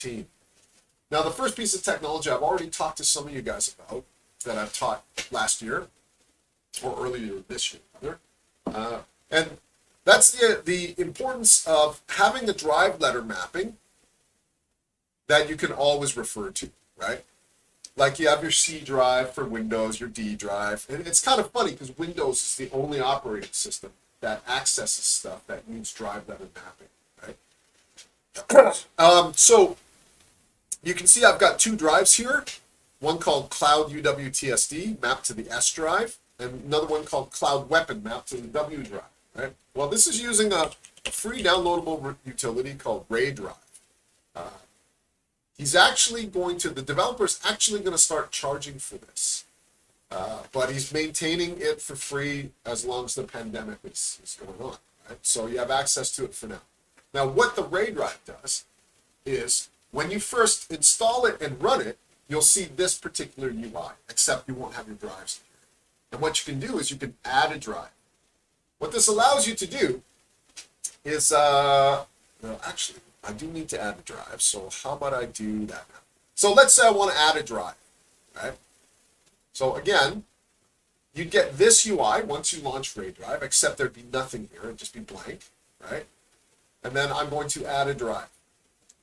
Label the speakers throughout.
Speaker 1: team. Now, the first piece of technology I've already talked to some of you guys about that I've taught last year, or earlier this year, rather. And that's the importance of having a drive letter mapping that you can always refer to, right? Like you have your C drive for Windows, your D drive. And it's kind of funny because Windows is the only operating system that accesses stuff that needs drive letter mapping, right? So you can see I've got two drives here. One called Cloud UWTSD mapped to the S drive, and another one called Cloud Weapon mapped to the W drive, right? Well, this is using a free downloadable utility called Ray Drive. The developer's actually going to start charging for this, but he's maintaining it for free as long as the pandemic is going on, right? So you have access to it for now. Now, what the Ray Drive does is when you first install it and run it, you'll see this particular UI, except you won't have your drives in here. And what you can do is you can add a drive. What this allows you to do is, well, actually, I do need to add a drive, so how about I do that now? So let's say I want to add a drive, right? So again, you'd get this UI once you launch Ray Drive, except there'd be nothing here, it'd just be blank, right? And then I'm going to add a drive.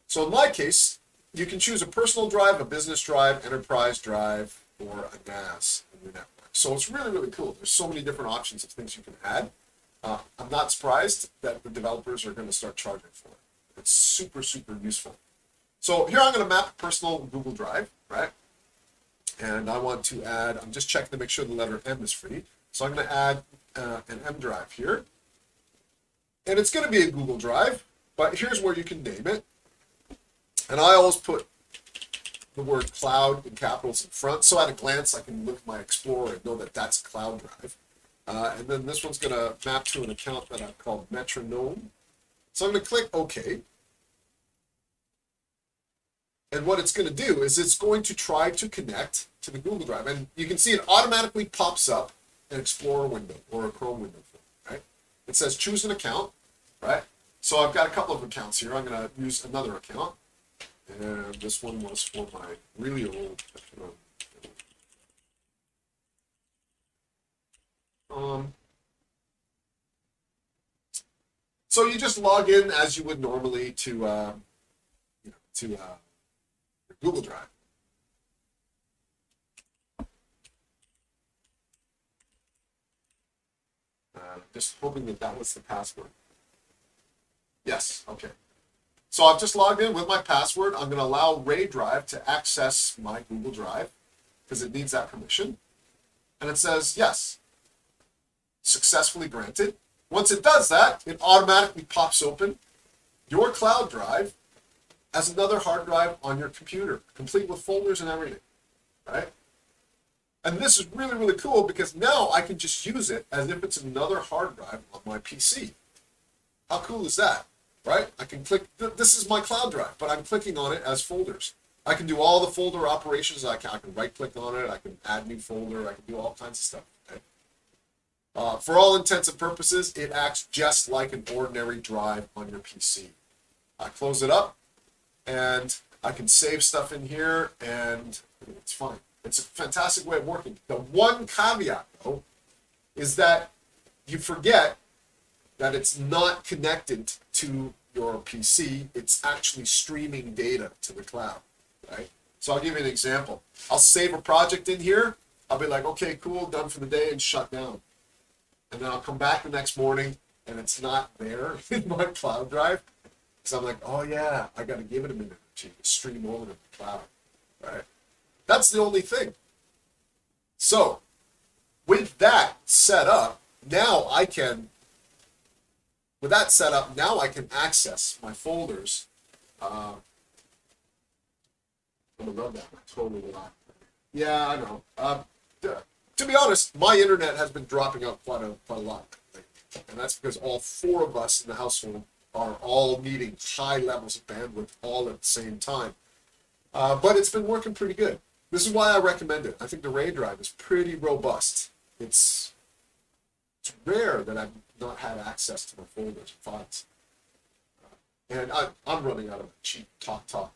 Speaker 1: So in my case, you can choose a personal drive, a business drive, enterprise drive, or a NAS in your network. So it's really, really cool. There's so many different options of things you can add. I'm not surprised that the developers are going to start charging for it. It's super, super useful. So here I'm going to map a personal Google Drive, right? And I want to add, I'm just checking to make sure the letter M is free. So I'm going to add an M drive here. And it's going to be a Google Drive, but here's where you can name it. And I always put the word cloud in capitals in front. So at a glance, I can look at my Explorer and know that that's a cloud drive. And then this one's going to map to an account that I've called Metronome. So I'm going to click OK. And what it's going to do is it's going to try to connect to the Google Drive. And you can see it automatically pops up an Explorer window or a Chrome window, right? It says choose an account, right? So I've got a couple of accounts here. I'm going to use another account. And this one was for my really old so you just log in as you would normally to your Google Drive. Just hoping that that was the password. Yes, okay. So I've just logged in with my password. I'm going to allow Ray Drive to access my Google Drive because it needs that permission. And it says, yes, successfully granted. Once it does that, it automatically pops open your cloud drive as another hard drive on your computer, complete with folders and everything, right? And this is really, really cool because now I can just use it as if it's another hard drive on my PC. How cool is that, right? I can click, this is my cloud drive, but I'm clicking on it as folders. I can do all the folder operations. I can right-click on it. I can add new folder. I can do all kinds of stuff. Okay? For all intents and purposes, it acts just like an ordinary drive on your PC. I close it up, and I can save stuff in here, and it's fine. It's a fantastic way of working. The one caveat, though, is that you forget that it's not connected to your PC. It's actually streaming data to the cloud, right? So I'll give you an example. I'll save a project in here. I'll be like, okay, cool, done for the day, and shut down. And then I'll come back the next morning, and it's not there in my cloud drive. So I'm like, oh yeah, I got to give it a minute to stream over to the cloud, right? That's the only thing. So with that set up, now I can access my folders. I'm gonna run that. I totally lied. Yeah, I know. To be honest, my internet has been dropping out quite a lot, and that's because all four of us in the household are all needing high levels of bandwidth all at the same time. But it's been working pretty good. This is why I recommend it. I think the Ray Drive is pretty robust. It's rare that I've not had access to my folders and files. And I'm running out of cheap talk.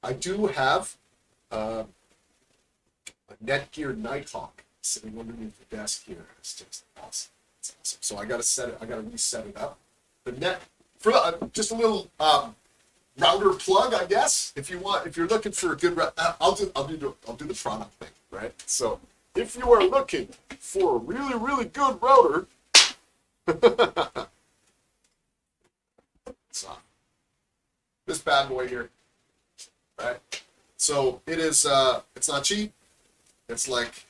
Speaker 1: I do have a Netgear Nighthawk sitting underneath the desk here. It's just awesome. It's awesome. So I gotta set it. I gotta reset it up. The net for just a little router plug, I guess. If you're looking for a good, I'll do the product thing, right? So if you are looking for a really really good router, so this bad boy here, right? So it is. It's not cheap. It's like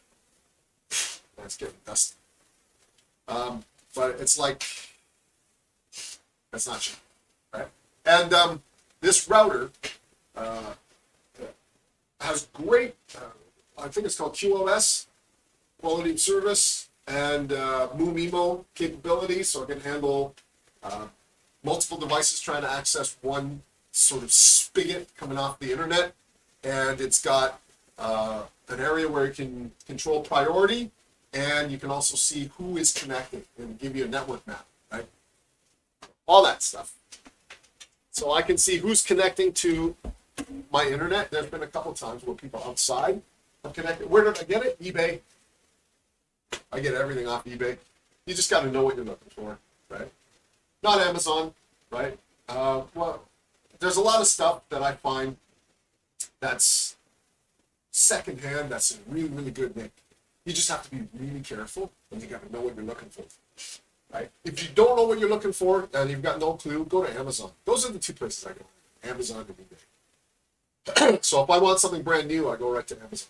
Speaker 1: it's getting dusty. But it's like it's not cheap, right? And this router has great. I think it's called QoS, quality of service, and MoMeMo capability, so it can handle multiple devices trying to access one sort of spigot coming off the internet, and it's got an area where you can control priority, and you can also see who is connected and give you a network map, right? All that stuff. So I can see who's connecting to my internet. There's been a couple times where people outside have connected. Where did I get it? eBay. I get everything off eBay. You just got to know what you're looking for, right? Not Amazon, right? Well, there's a lot of stuff that I find that's secondhand, that's in really, really good nick. You just have to be really careful, and you got to know what you're looking for, right? If you don't know what you're looking for and you've got no clue, go to Amazon. Those are the two places I go: Amazon and eBay. So if I want something brand new, I go right to Amazon.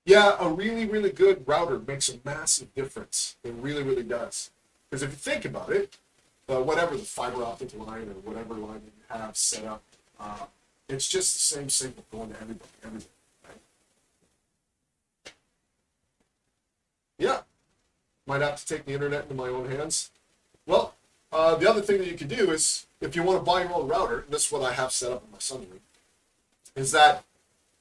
Speaker 1: Yeah, a really, really good router makes a massive difference. It really, really does. Because if you think about it, whatever the fiber optic line or whatever line that you have set up, it's just the same signal going to everybody, right? Yeah, might have to take the internet into my own hands. Well, the other thing that you can do is, if you want to buy your own router, and this is what I have set up in my sunroom, is that,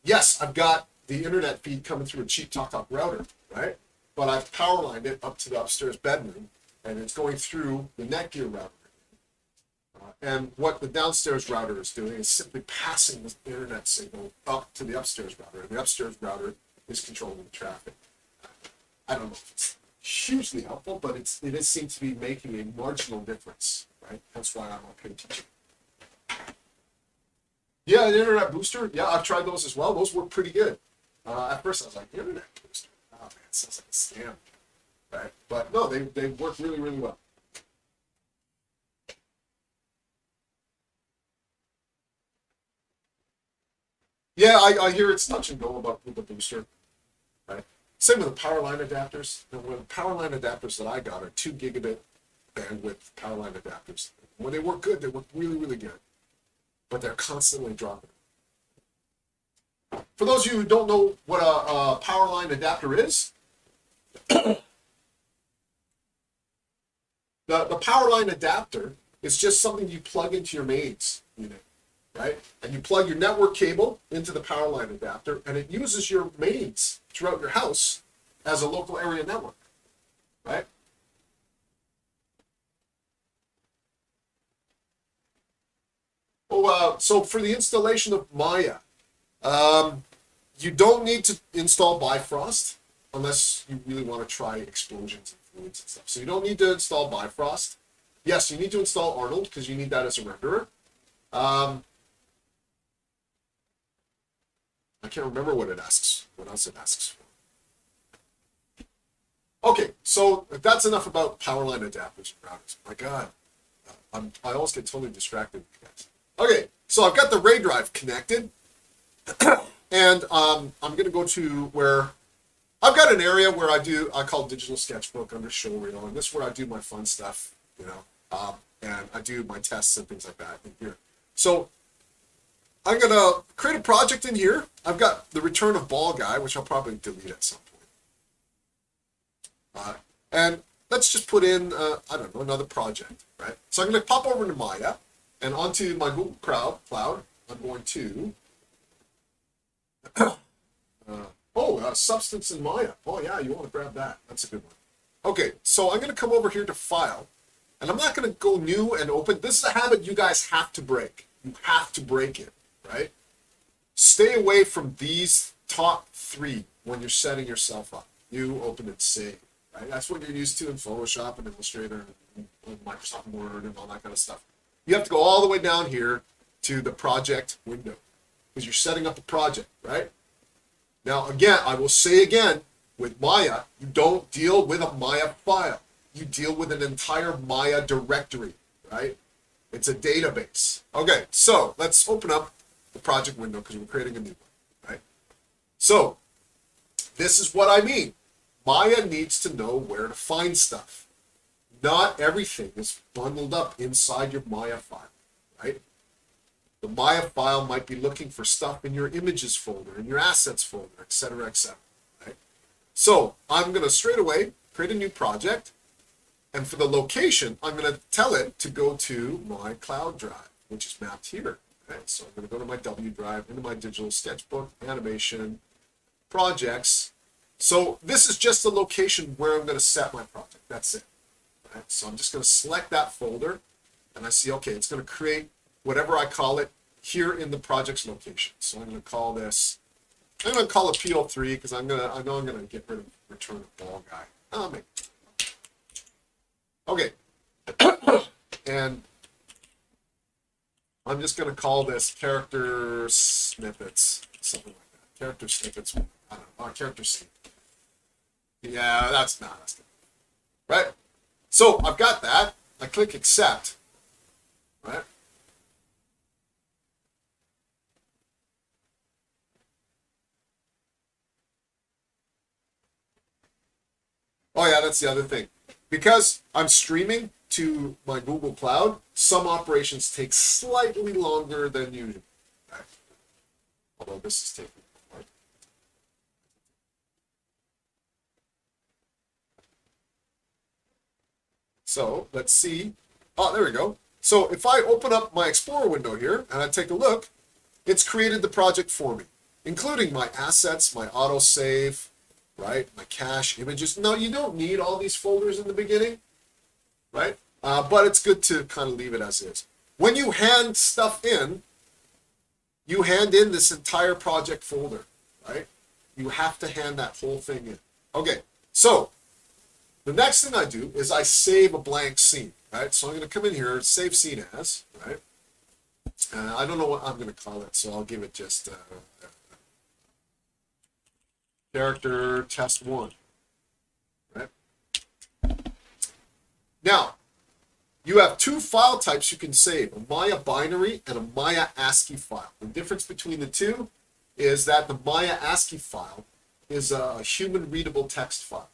Speaker 1: yes, I've got the internet feed coming through a cheap talk router, right? But I've power lined it up to the upstairs bedroom, and it's going through the Netgear router. And what the downstairs router is doing is simply passing the internet signal up to the upstairs router, and the upstairs router is controlling the traffic. I don't know if it's hugely helpful, but it does seem to be making a marginal difference, right? That's why I'm okay teaching. Yeah, an internet booster. Yeah, I've tried those as well. Those work pretty good. At first, I was like, internet booster. Oh man, it sounds like a scam, right? But no, they work really, really well. Yeah, I hear it's touch and go about with the booster, right? Same with the power line adapters. The power line adapters that I got are 2 gigabit bandwidth power line adapters. When they work good, they work really, really good. But they're constantly dropping. For those of you who don't know what a power line adapter is, the power line adapter is just something you plug into your mains unit, right? And you plug your network cable into the power line adapter, and it uses your mains throughout your house as a local area network, right? Oh, so for the installation of Maya, you don't need to install Bifrost unless you really want to try explosions and fluids and stuff. So you don't need to install Bifrost. Yes, you need to install Arnold because you need that as a renderer. I can't remember what it asks. What else it asks for. Okay, so that's enough about power line adapters and routers. My God, I always get totally distracted with you guys. Okay, so I've got the RAID drive connected. And I'm going to go to where I've got an area where I call digital sketchbook under show reel, and this is where I do my fun stuff, and I do my tests and things like that in here. So I'm going to create a project in here. I've got the return of ball guy, which I'll probably delete at some point. And let's just put in, I don't know, another project, right? So I'm going to pop over to Maya, and onto my Google Cloud, I'm going to substance in Maya. Oh yeah, you want to grab that. That's a good one. Okay, so I'm going to come over here to File, and I'm not going to go New and Open. This is a habit you guys have to break. You have to break it, right? Stay away from these top 3 when you're setting yourself up. New, Open, and Save, right? That's what you're used to in Photoshop and Illustrator and Microsoft Word and all that kind of stuff. You have to go all the way down here to the project window because you're setting up a project, right? Now, again, I will say again, with Maya, you don't deal with a Maya file. You deal with an entire Maya directory, right? It's a database. Okay, so let's open up the project window because we're creating a new one, right? So this is what I mean. Maya needs to know where to find stuff. Not everything is bundled up inside your Maya file, right? The Maya file might be looking for stuff in your images folder, in your assets folder, etc., etc., right? So I'm going to straight away create a new project. And for the location, I'm going to tell it to go to my cloud drive, which is mapped here. Right? So I'm going to go to my W drive, into my digital sketchbook, animation, projects. So this is just the location where I'm going to set my project. That's it. Right? So I'm just going to select that folder, and I see, okay, it's going to create whatever I call it here in the project's location. So I'm going to call this, I'm going to call it PL3 because I know I'm going to get rid of return a ball guy. Oh, maybe. Okay, and I'm just going to call this character snippets, something like that. Character snippets, I don't know, character scene. Yeah, that's good. Right? So I've got that. I click accept, right? Oh yeah, that's the other thing. Because I'm streaming to my Google Cloud, some operations take slightly longer than usual. Right? Although this is taking right? So let's see. Oh, there we go. So if I open up my Explorer window here and I take a look, it's created the project for me, including my assets, my autosave, right? My cache, images. No, you don't need all these folders in the beginning, right? But it's good to kind of leave it as is. When you hand stuff in, you hand in this entire project folder, right? You have to hand that whole thing in. Okay, so the next thing I do is I save a blank scene, right? So I'm going to come in here, save scene as, right? I don't know what I'm going to call it, so I'll give it just character test 1, right? Now, you have 2 file types you can save, a Maya binary and a Maya ASCII file. The difference between the two is that the Maya ASCII file is a human readable text file.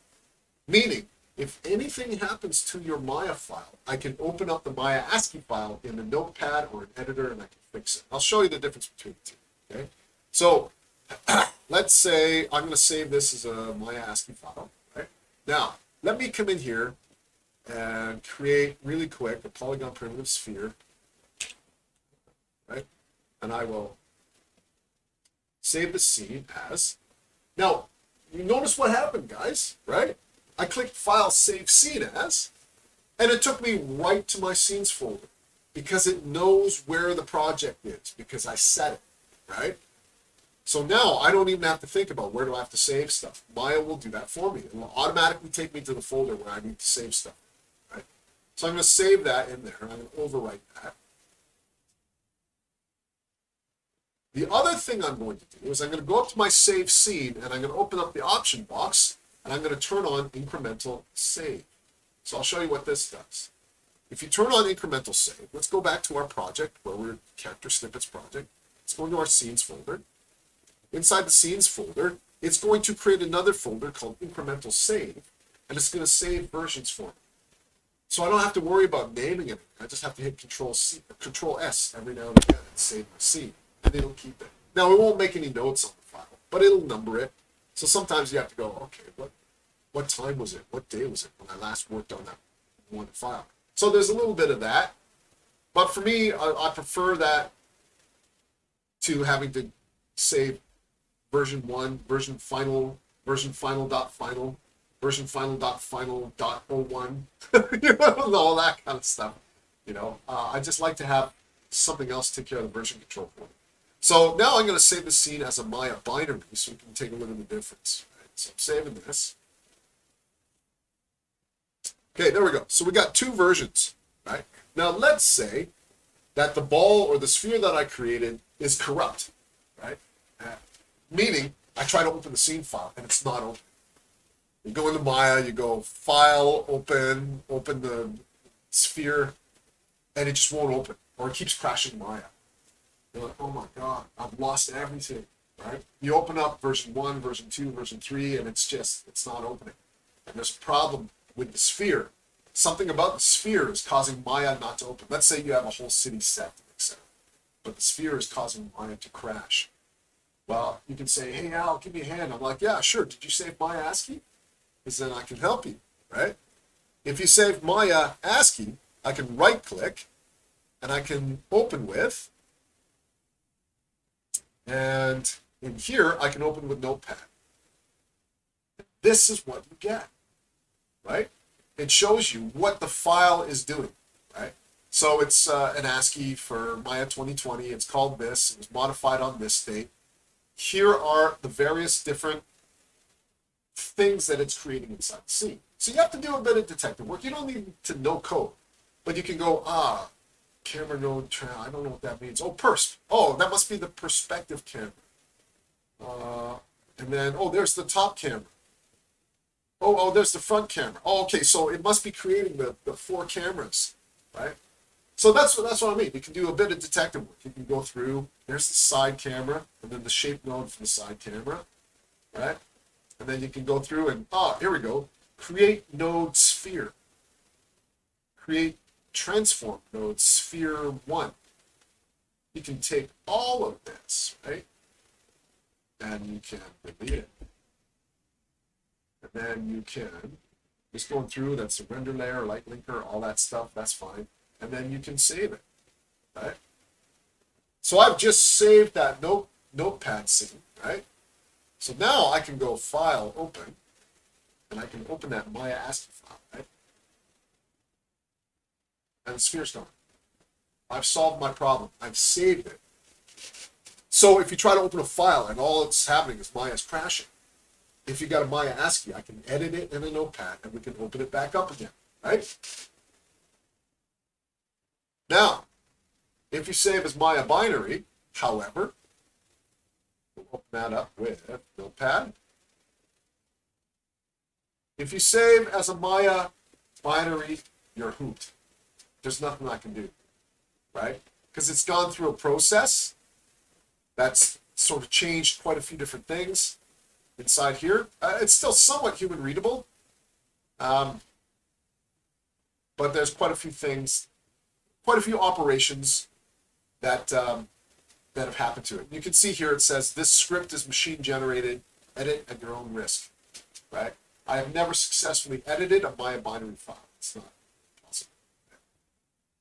Speaker 1: Meaning, if anything happens to your Maya file, I can open up the Maya ASCII file in a notepad or an editor and I can fix it. I'll show you the difference between the two, okay? So, let's say I'm going to save this as a Maya ASCII file, right? Now, let me come in here and create really quick a polygon primitive sphere, right? And I will save the scene as. Now, you notice what happened, guys, right? I clicked File, Save Scene As, and it took me right to my Scenes folder because it knows where the project is because I set it, right? So now I don't even have to think about where do I have to save stuff. Maya will do that for me. It will automatically take me to the folder where I need to save stuff, right? So I'm going to save that in there, and I'm going to overwrite that. The other thing I'm going to do is I'm going to go up to my Save Scene, and I'm going to open up the option box, and I'm going to turn on Incremental Save. So I'll show you what this does. If you turn on Incremental Save, let's go back to our project, where we're Character Snippets project. Let's go into our Scenes folder. Inside the Scenes folder, it's going to create another folder called Incremental Save, and it's going to save versions for me. So I don't have to worry about naming it. I just have to hit Control S every now and again and save my scene, and it'll keep it. Now, it won't make any notes on the file, but it'll number it. So sometimes you have to go, okay, what time was it? What day was it when I last worked on that one file? So there's a little bit of that, but for me, I prefer that to having to save version 1, version final dot final, version final.final.01, you know, all that kind of stuff. You know, I just like to have something else take care of the version control for me. So now I'm going to save the scene as a Maya binary so we can take a look at the difference. Right? So I'm saving this. Okay, there we go. So we got two versions, right? Now let's say that the ball or the sphere that I created is corrupt, right? Meaning I try to open the scene file and it's not open. You go into Maya, you go File, Open the sphere, and it just won't open, or it keeps crashing Maya. You're like, oh my god, I've lost everything, right? You open up version 1, version 2, version 3, and it's not opening. And there's a problem with the sphere. Something about the sphere is causing Maya not to open. Let's say you have a whole city set, etc., but the sphere is causing Maya to crash. Well, you can say, hey Al, give me a hand. I'm like, yeah, sure. Did you save Maya ASCII? Because then I can help you, right? If you save Maya ASCII, I can right click and I can open with, and in here I can open with Notepad. This is what you get, right? It shows you what the file is doing, right? So it's an ASCII for Maya 2020. It's called this. It was modified on this date. Here are the various different things that it's creating inside the scene. So you have to do a bit of detective work. You don't need to know code, but you can go, camera node, I don't know what that means. Oh, persp. Oh, that must be the perspective camera. And then, oh, there's the top camera. Oh, there's the front camera. Oh, okay, so it must be creating the 4 cameras, right? So that's what I mean. You can do a bit of detective work. You can go through, there's the side camera, and then the shape node for the side camera, right? And then you can go through and, here we go. Create node sphere. Create transform node sphere 1. You can take all of this, right? And you can delete it. And then you can, just going through, that's the render layer, light linker, all that stuff, that's fine. And then you can save it, right? So I've just saved that notepad scene, right? So now I can go File, Open, and I can open that Maya ASCII file, right? And the sphere's gone. I've solved my problem. I've saved it. So if you try to open a file and all that's happening is Maya's crashing, if you got a Maya ASCII, I can edit it in a notepad and we can open it back up again, right? Now, if you save as Maya binary, however, we'll open that up with Notepad. If you save as a Maya binary, you're hooped. There's nothing I can do, right? Because it's gone through a process that's sort of changed quite a few different things inside here. It's still somewhat human readable, but there's quite a few things, quite a few operations that that have happened to it. You can see here it says this script is machine generated, edit at your own risk, right? I have never successfully edited a Maya binary file. It's not possible.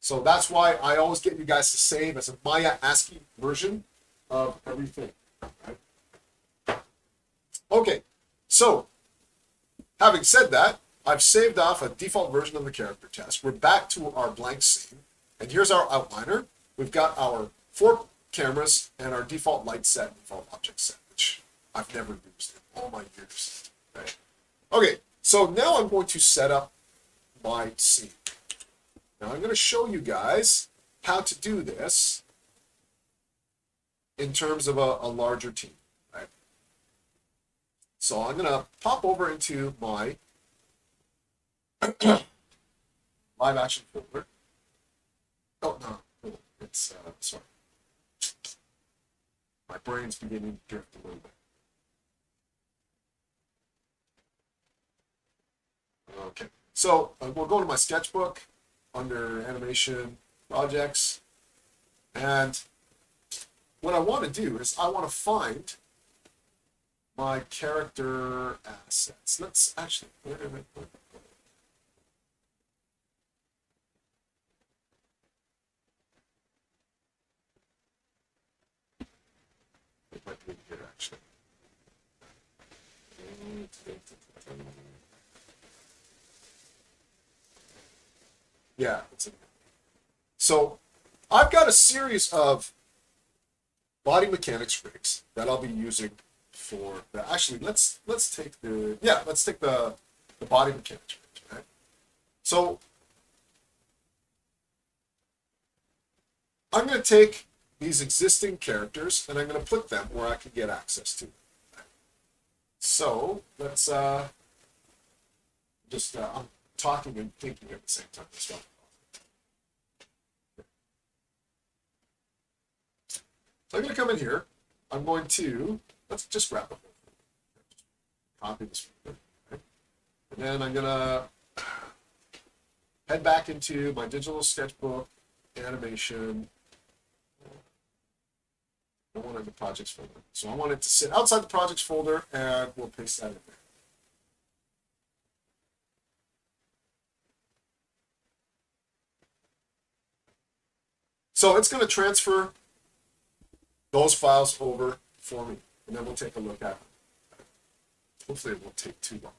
Speaker 1: So that's why I always get you guys to save as a Maya ASCII version of everything, right? Okay, so having said that, I've saved off a default version of the character test. We're back to our blank scene, and here's our outliner. We've got our 4 cameras and our default light set, default object set, which I've never used in all my years. Right? Okay, so now I'm going to set up my scene. Now I'm going to show you guys how to do this in terms of a larger team. Right? So I'm going to pop over into my live action folder. Oh, no, it's, sorry. My brain's beginning to drift a little bit. Okay, so we'll go to my sketchbook under animation projects, and what I want to do is I want to find my character assets. Let's actually, where am I? It might be here actually. Yeah. So I've got a series of body mechanics rigs that I'll be using for the, actually let's take the body mechanics rigs, right? So I'm going to take these existing characters and I'm going to put them where I can get access to them. So let's I'm talking and thinking at the same time. So I'm going to come in here. I'm going to, let's just wrap up. Copy this. Right? And then I'm going to head back into my digital sketchbook, animation. I want it in the projects folder. So I want it to sit outside the projects folder, and we'll paste that in there. So it's going to transfer those files over for me, and then we'll take a look at them. Hopefully it won't take too long.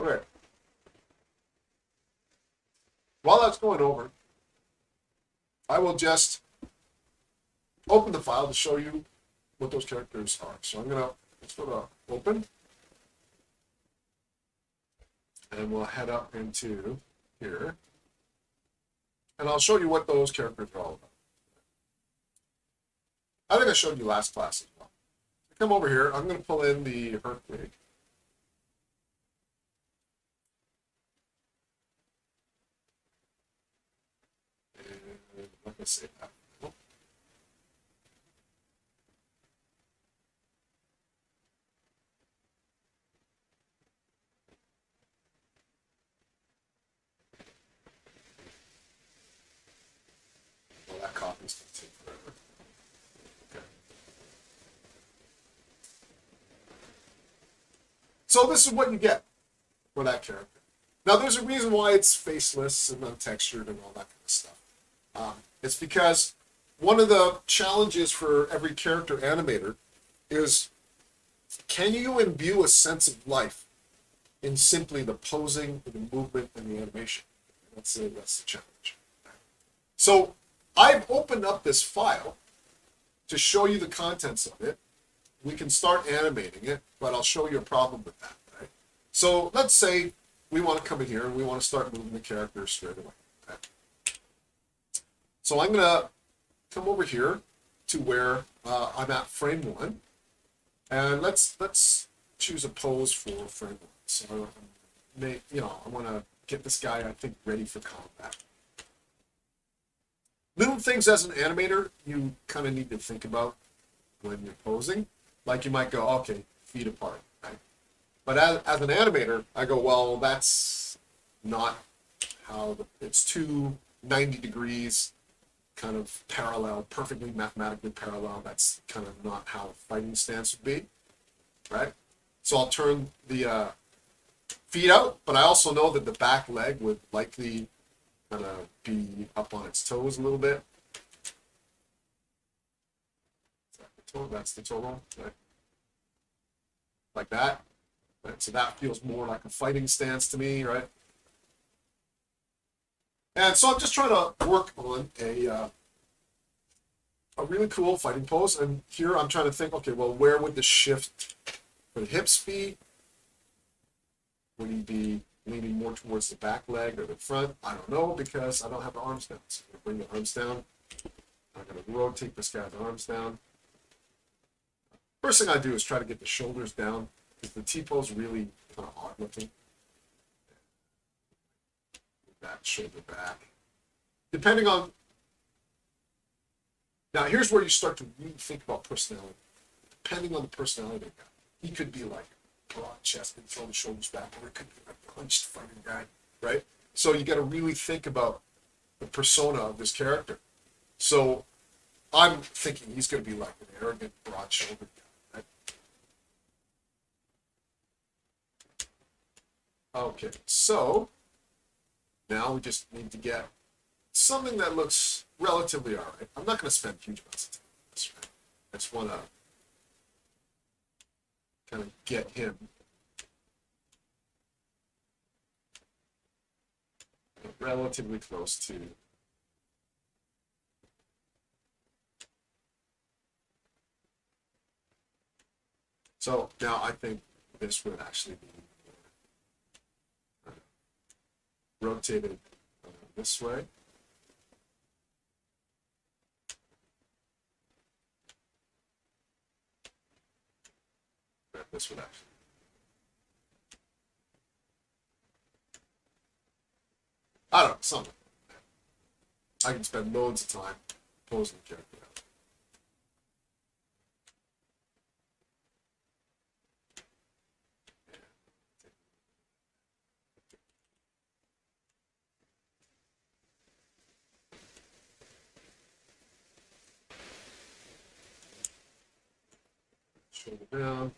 Speaker 1: Okay. While that's going over, I will just open the file to show you what those characters are. So I'm gonna, let's go to open, and we'll head up into here, and I'll show you what those characters are all about. I think I showed you last class as well. Come over here, I'm gonna pull in the Herc rig. And let me save that. Well, that copy's going to take forever. Okay. So this is what you get for that character. Now, there's a reason why it's faceless and untextured and all that kind of stuff. It's because one of the challenges for every character animator is, can you imbue a sense of life in simply the posing, the movement, and the animation? That's the challenge. So I've opened up this file to show you the contents of it. We can start animating it, but I'll show you a problem with that. Right? So let's say we want to come in here and we want to start moving the characters straight away. Okay? So I'm going to come over here to where I'm at frame 1, and let's choose a pose for frame 1. So I want to get this guy, I think, ready for combat. Little things as an animator you kind of need to think about when you're posing. Like you might go, okay, feet apart, right? But as an animator, I go, well, that's not how it's 290 degrees kind of parallel, perfectly mathematically parallel. That's kind of not how a fighting stance would be, right? So I'll turn the feet out, but I also know that the back leg would likely kind of be up on its toes a little bit. That's the toe, right? Like that. Right? So that feels more like a fighting stance to me, right? And so I'm just trying to work on a really cool fighting pose. And here I'm trying to think, okay, well, where would the shift for the hips be? Would he be leaning more towards the back leg or the front? I don't know, because I don't have the arms down. So I'm going to bring the arms down. I'm going to rotate this guy's arms down. First thing I do is try to get the shoulders down, because the T-pose really kind of odd looking. That shoulder back. Depending on... Now, here's where you start to really think about personality. Depending on the personality of the guy. He could be like broad chest and throw the shoulders back, or it could be a punched fighting guy, right? So you got to really think about the persona of this character. So I'm thinking he's going to be like an arrogant, broad-shouldered guy. Right? Okay, so now we just need to get something that looks relatively all right. I'm not going to spend huge amounts of time on this, right? I just want to kind of get him relatively close to so now I think this would actually be rotated this way. This would actually. I don't know, something. I can spend loads of time posing the character out. Shoulder down.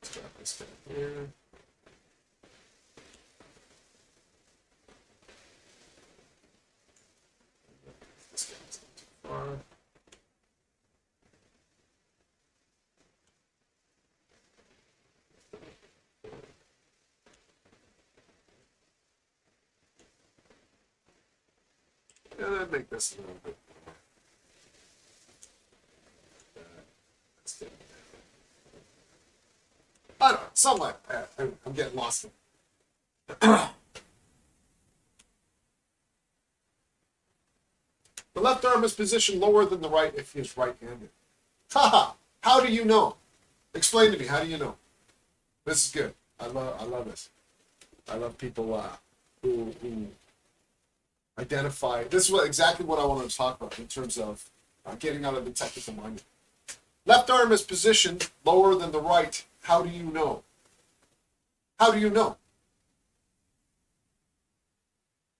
Speaker 1: Let's drop this down here. This guy's not too far. And then make this a little bit more. Let's get it down. I don't know, something like that. I'm getting lost in it. The left arm is positioned lower than the right if he is right-handed. Haha! How do you know? Explain to me. How do you know? This is good. I love this. I love people who identify. This is exactly what I wanted to talk about in terms of getting out of the technical mind. Left arm is positioned lower than the right. How do you know? How do you know?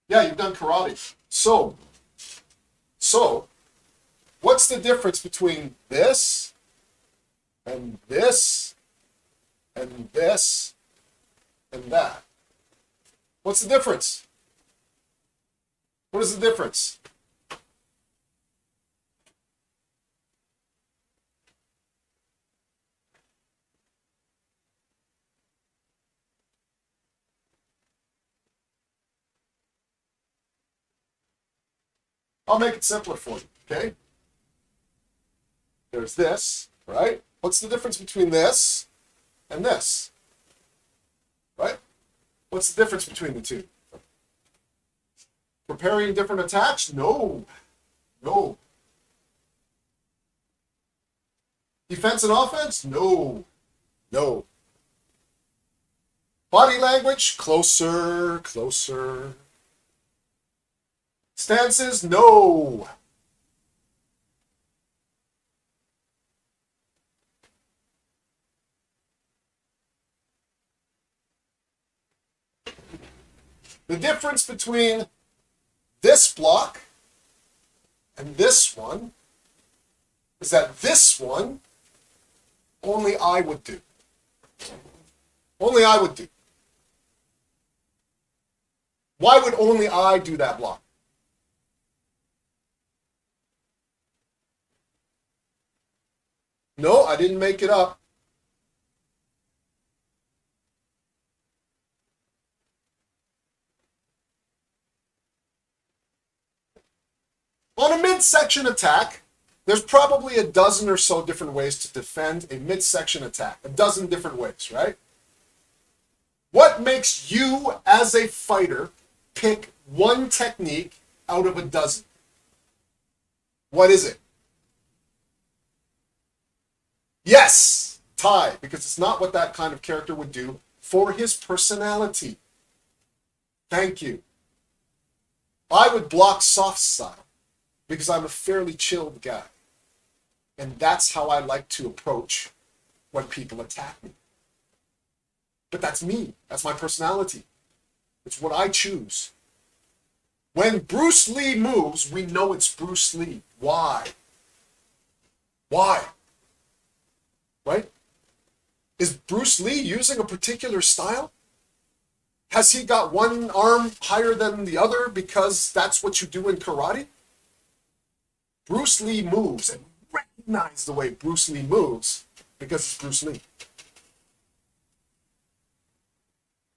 Speaker 1: Yeah, you've done karate. So, what's the difference between this and this and this and that? What's the difference? What is the difference? I'll make it simpler for you, okay? There's this, right? What's the difference between this and this? Right? What's the difference between the two? Preparing different attacks? No. No. Defense and offense? No. No. Body language? Closer, closer. Stances? No. The difference between this block and this one is that this one only I would do. Only I would do. Why would only I do that block? No, I didn't make it up. On a midsection attack, there's probably a dozen or so different ways to defend a midsection attack. A dozen different ways, right? What makes you, as a fighter, pick one technique out of a dozen? What is it? Yes, tie, because it's not what that kind of character would do for his personality. Thank you. I would block soft style because I'm a fairly chilled guy. And that's how I like to approach when people attack me. But that's me. That's my personality. It's what I choose. When Bruce Lee moves, we know it's Bruce Lee. Why? Why? Right? Is Bruce Lee using a particular style? Has he got one arm higher than the other because that's what you do in karate? Bruce Lee moves, and recognize the way Bruce Lee moves because it's Bruce Lee.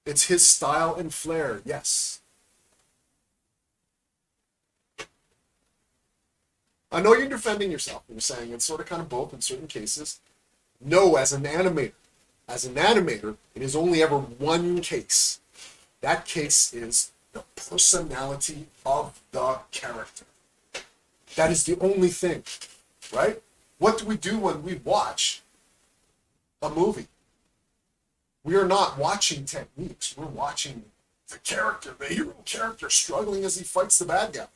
Speaker 1: It's his style and flair, yes. I know you're defending yourself. You're saying it's sort of kind of both in certain cases. No, as an animator, it is only ever one case. That case is the personality of the character. That is the only thing, right? What do we do when we watch a movie? We are not watching techniques. We're watching the character, the hero character, struggling as he fights the bad guy.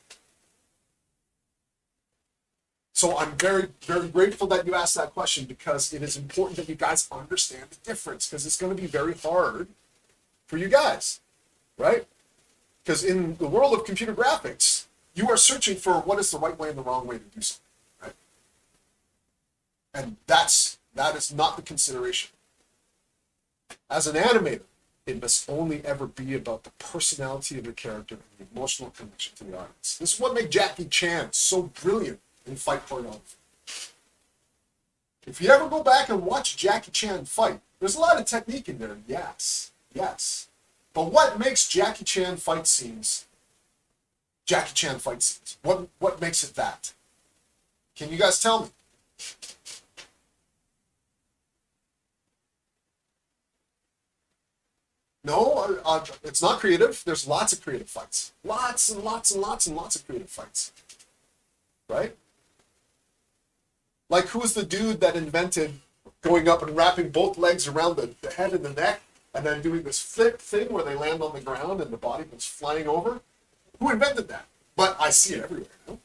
Speaker 1: So I'm very, very grateful that you asked that question, because it is important that you guys understand the difference, because it's going to be very hard for you guys, right? Because in the world of computer graphics, you are searching for what is the right way and the wrong way to do something, right? And that is not the consideration. As an animator, it must only ever be about the personality of the character and the emotional connection to the audience. This is what makes Jackie Chan so brilliant in fight choreography. If you ever go back and watch Jackie Chan fight, there's a lot of technique in there, yes. But what makes Jackie Chan fight scenes? What makes it that? Can you guys tell me? No, it's not creative. There's lots of creative fights. Lots and lots and lots and lots of creative fights. Right? Like, who's the dude that invented going up and wrapping both legs around the head and the neck and then doing this flip thing where they land on the ground and the body goes flying over? Who invented that? But I see it everywhere. No?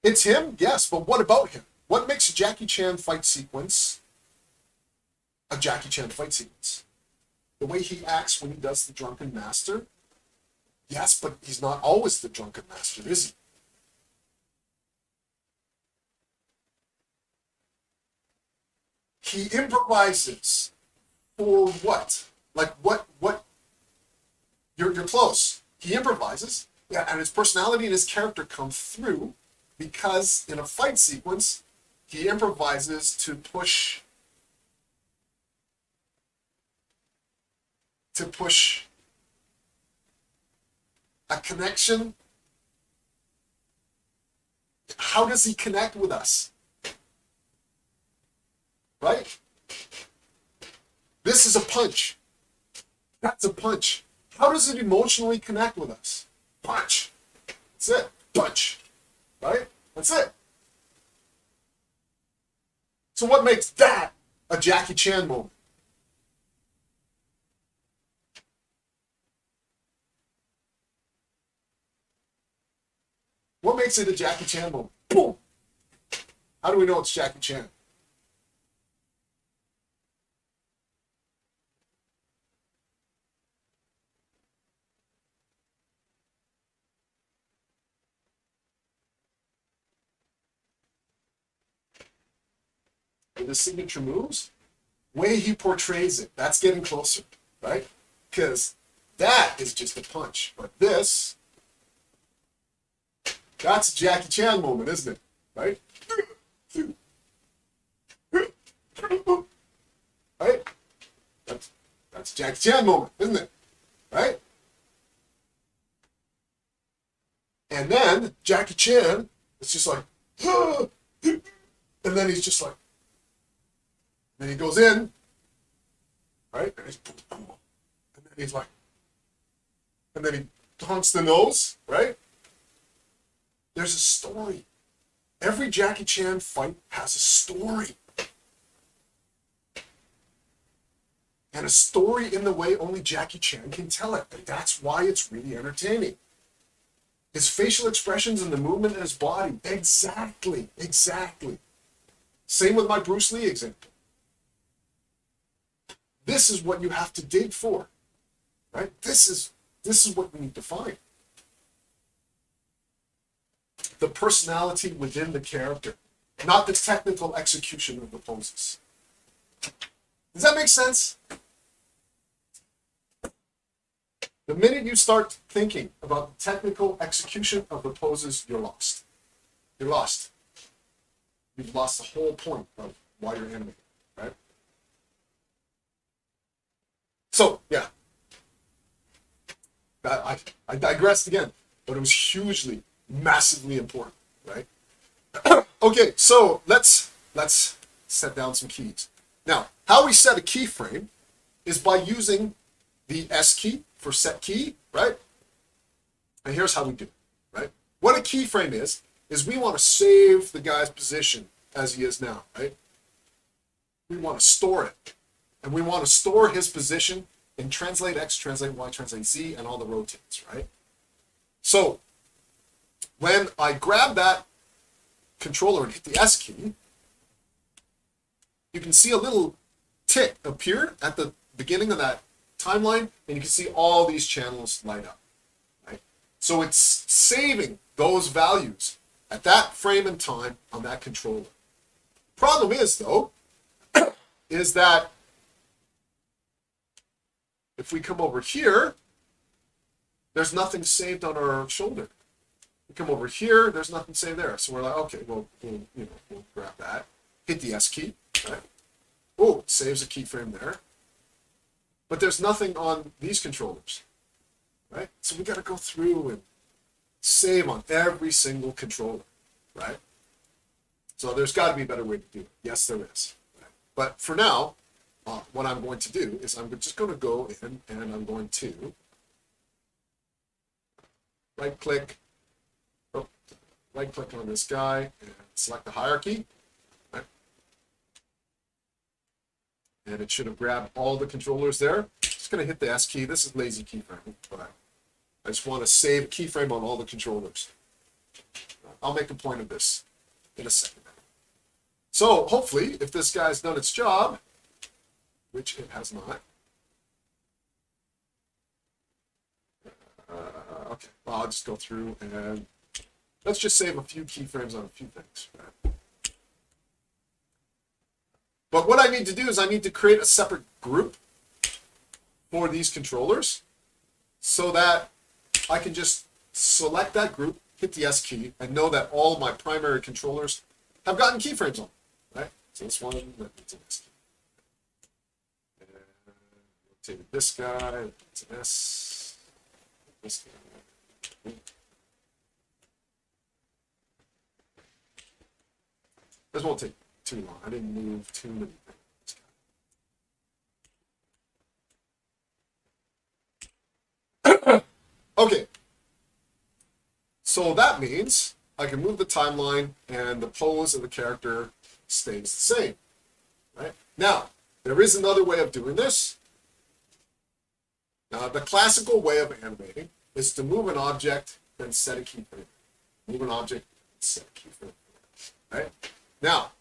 Speaker 1: It's him, yes, but what about him? What makes a Jackie Chan fight sequence a Jackie Chan fight sequence? The way he acts when he does the drunken master? Yes, but he's not always the drunken master, is he? He improvises for what? Like what? You're close. He improvises, yeah, and his personality and his character come through because in a fight sequence, he improvises to push a connection. How does he connect with us? Right? This is a punch. That's a punch. How does it emotionally connect with us? Punch. That's it. Punch. Right? That's it. So what makes that a Jackie Chan moment? What makes it a Jackie Chan moment? Boom. How do we know it's Jackie Chan? The signature moves, way he portrays it, that's getting closer, right? Because that is just a punch. But this, that's a Jackie Chan moment, isn't it? Right? Right? That's a Jackie Chan moment, isn't it? Right? And then Jackie Chan, it's just like, and then he's just like, then he goes in, right? And he's like, and then he honks the nose, right? There's a story. Every Jackie Chan fight has a story. and a story in the way only Jackie Chan can tell it. And that's why it's really entertaining. His facial expressions and the movement in his body. Exactly, exactly. Same with my Bruce Lee example. This is what you have to dig for, right? This is what we need to find. The personality within the character, not the technical execution of the poses. Does that make sense? The minute you start thinking about the technical execution of the poses, you're lost. You're lost. You've lost the whole point of why you're animating, right? So, yeah. I digressed again, but it was hugely, massively important, right? Okay, so let's set down some keys. Now, how we set a keyframe is by using the S key for set key, right? And here's how we do it, right? What a keyframe is we want to save the guy's position as he is now, right? We want to store it. And we want to store his position in translate X, translate Y, translate Z, and all the rotates, right? So when I grab that controller and hit the S key, you can see a little tick appear at the beginning of that timeline, and you can see all these channels light up, right? So it's saving those values at that frame in time on that controller. Problem is, though, is that if we come over here, there's nothing saved on our shoulder. We come over here, there's nothing saved there. So we're like, okay, well, we'll grab that, hit the S key, right? Oh, it saves a keyframe there. But there's nothing on these controllers, right? So we got to go through and save on every single controller, right? So there's got to be a better way to do it. Yes, there is. Right? But for now, what I'm going to do is I'm just going to go in and I'm going to right-click on this guy and select the hierarchy. Right? And it should have grabbed all the controllers there. Just going to hit the S key. This is lazy keyframe, but I just want to save a keyframe on all the controllers. I'll make a point of this in a second. So hopefully, if this guy's done its job, which it has not. Okay, well, I'll just go through and let's just save a few keyframes on a few things. Right? But what I need to do is I need to create a separate group for these controllers so that I can just select that group, hit the S key, and know that all of my primary controllers have gotten keyframes on. Right? So this one, that needs an S key. And rotate this guy, it's an S. This guy. This won't take too long. I didn't move too many things. Okay. So that means I can move the timeline and the pose of the character stays the same. Right? Now, there is another way of doing this. The classical way of animating is to move an object and set a keyframe. Move an object and set a keyframe. Right? Now,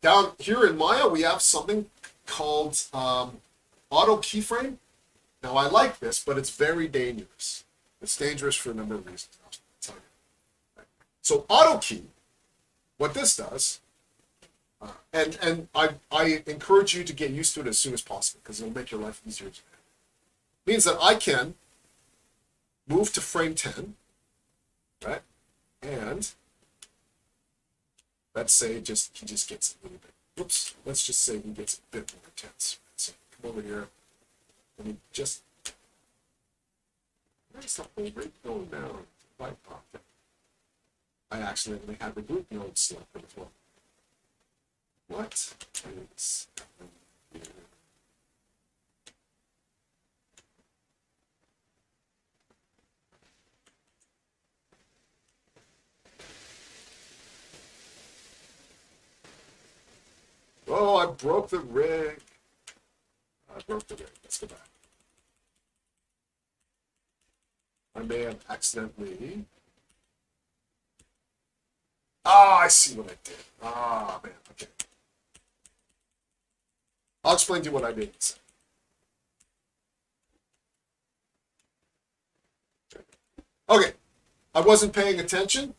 Speaker 1: down here in Maya, we have something called auto keyframe. Now, I like this, but it's very dangerous. It's dangerous for a number of reasons. I'll tell you. Right? So, auto key, what this does, and I encourage you to get used to it as soon as possible because it'll make your life easier. Means that I can move to frame 10, right? And let's say he just gets a little bit. Oops. Let's just say he gets a bit more intense. So come over here, and he just. Where's the whole rate going down? Right pocket. I accidentally had the group node selected as well. What is happening here? Oh, I broke the rig. I broke the rig. Let's go back. I may have accidentally. Ah, I see what I did. Ah, man. Okay. I'll explain to you what I did in a second. Okay. I wasn't paying attention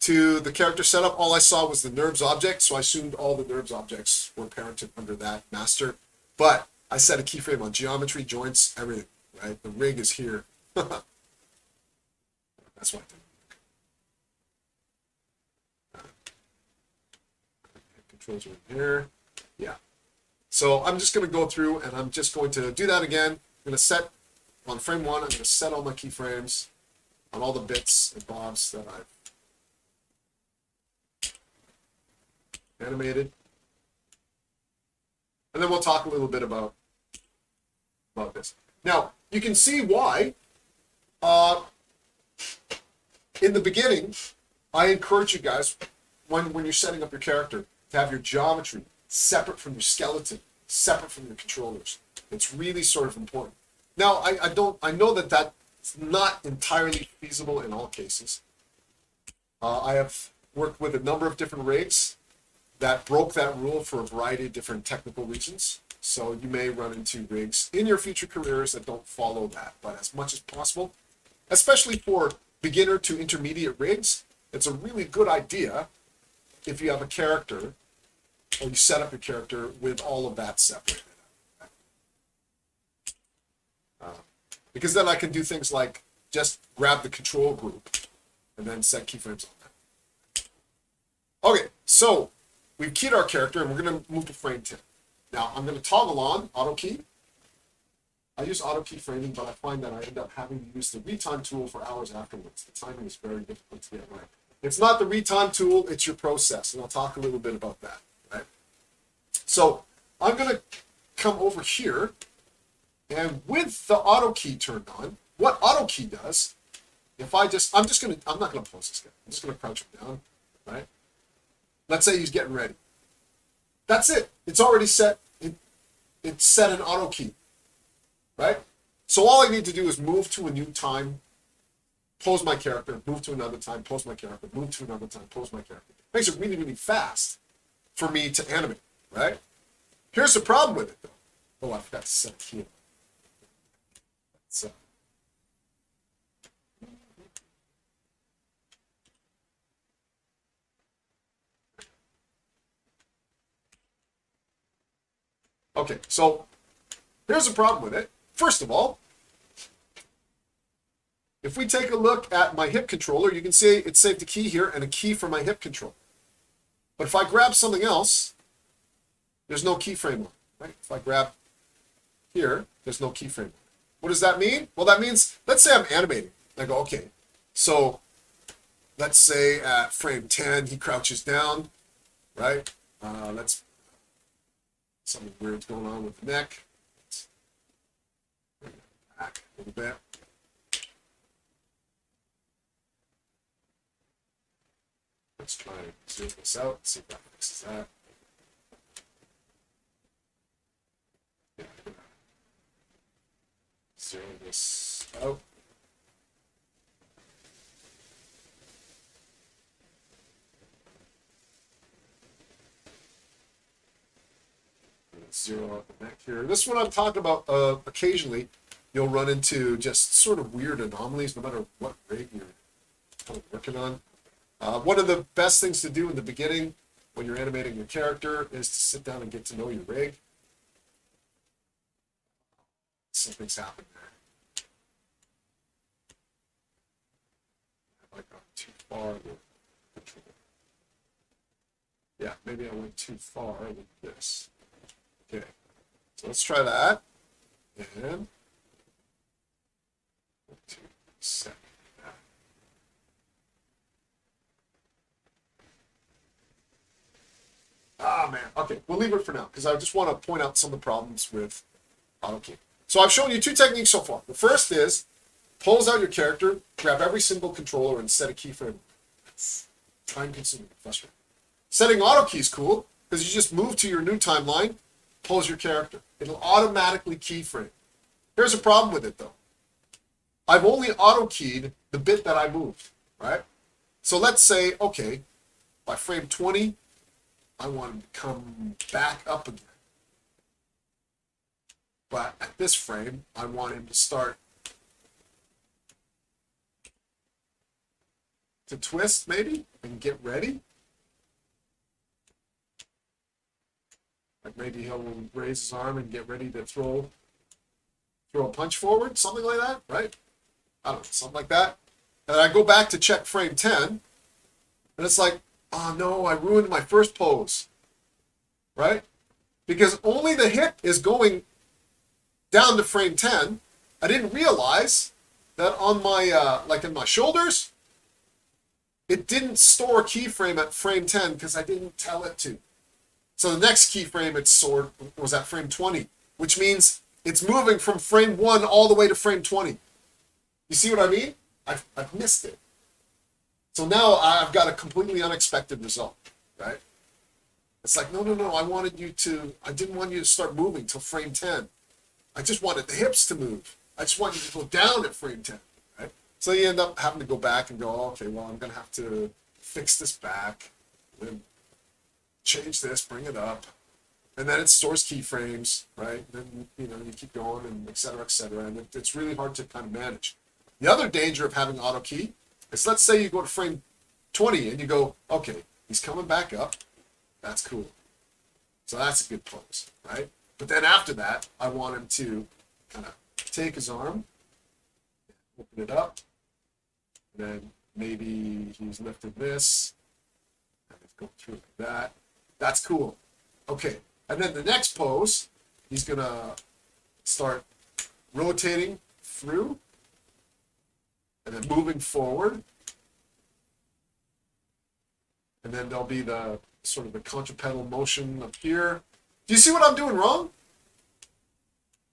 Speaker 1: to the character setup. All I saw was the NURBS object, so I assumed all the NURBS objects were parented under that master. But I set a keyframe on geometry, joints, everything, right? The rig is here. That's why I did it. Controls are in here. Yeah. So I'm just going to go through and I'm just going to do that again. I'm going to set on frame 1, I'm going to set all my keyframes on all the bits and bobs that I've animated. And then we'll talk a little bit about this. Now, you can see why in the beginning, I encourage you guys, when you're setting up your character, to have your geometry separate from your skeleton, separate from your controllers. It's really sort of important. Now, I know that that's not entirely feasible in all cases. I have worked with a number of different rigs that broke that rule for a variety of different technical reasons. So you may run into rigs in your future careers that don't follow that. But as much as possible, especially for beginner to intermediate rigs, it's a really good idea if you have a character or you set up your character with all of that separated. Because then I can do things like just grab the control group and then set keyframes on that. Okay, so we've keyed our character and we're going to move to frame 10. Now I'm going to toggle on auto key. I use auto key framing, but I find that I end up having to use the retime tool for hours afterwards. The timing is very difficult to get right. It's not the retime tool, it's your process, and I'll talk a little bit about that. Right? So I'm going to come over here, and with the auto key turned on, what auto key does, if I'm not going to close this guy. I'm just going to crouch him down, right? Let's say he's getting ready. That's it. It's already set. It's set an auto key, right? So all I need to do is move to a new time, pose my character, move to another time, pose my character, move to another time, pose my character. Makes it really, really fast for me to animate, right? Here's the problem with it, though. Oh, I forgot to set a key. So. Okay, so here's the problem with it. First of all, if we take a look at my hip controller, you can see it saved a key here and a key for my hip controller. But if I grab something else, there's no keyframe on it, right? If I grab here, there's no keyframe on it. What does that mean? Well, that means, let's say I'm animating. I go, okay, so let's say at frame 10, he crouches down, right? Something weird's going on with the neck. Let's bring it back a little bit. Let's try and zoom this out, see if that fixes that. Yeah, I'm gonna zero this out. Zero out the neck here. This is what I'm talking about. Occasionally, you'll run into just sort of weird anomalies, no matter what rig you're kind of working on. One of the best things to do in the beginning when you're animating your character is to sit down and get to know your rig. Something's happened there. Have I gone too far with control? Yeah, maybe I went too far with this. Okay, so let's try that. And to set that. Ah, man. Okay, we'll leave it for now because I just want to point out some of the problems with AutoKey. So I've shown you two techniques so far. The first is pulls out your character, grab every single controller, and set a keyframe. It's time-consuming, frustrating. Setting AutoKey is cool because you just move to your new timeline, pose your character. It'll automatically keyframe. Here's a problem with it though. I've only auto-keyed the bit that I moved, right? So let's say, okay, by frame 20, I want him to come back up again. But at this frame, I want him to start to twist maybe and get ready. Like maybe he'll raise his arm and get ready to throw a punch forward, something like that, right? I don't know, something like that. And I go back to check frame 10, and it's like, oh no, I ruined my first pose, right? Because only the hip is going down to frame 10. I didn't realize that on my, like in my shoulders, it didn't store keyframe at frame 10 because I didn't tell it to. So the next keyframe it stored was at frame 20, which means it's moving from frame 1 all the way to frame 20. You see what I mean? I've missed it. So now I've got a completely unexpected result, right? It's like, no, I didn't want you to start moving till frame 10. I just wanted the hips to move. I just want you to go down at frame 10, right? So you end up having to go back and go, oh, okay, well, I'm going to have to fix this back, then change this, bring it up, and then it stores keyframes, right? And then, you keep going and et cetera, and it's really hard to kind of manage. The other danger of having auto key is, let's say you go to frame 20 and you go, okay, he's coming back up. That's cool. So that's a good pose, right? But then after that, I want him to kind of take his arm, open it up, and then maybe he's lifted this, and it's going through like that. That's cool. Okay, and then the next pose, he's gonna start rotating through, and then moving forward, and then there'll be the sort of the contrapedal motion up here. Do you see what I'm doing wrong?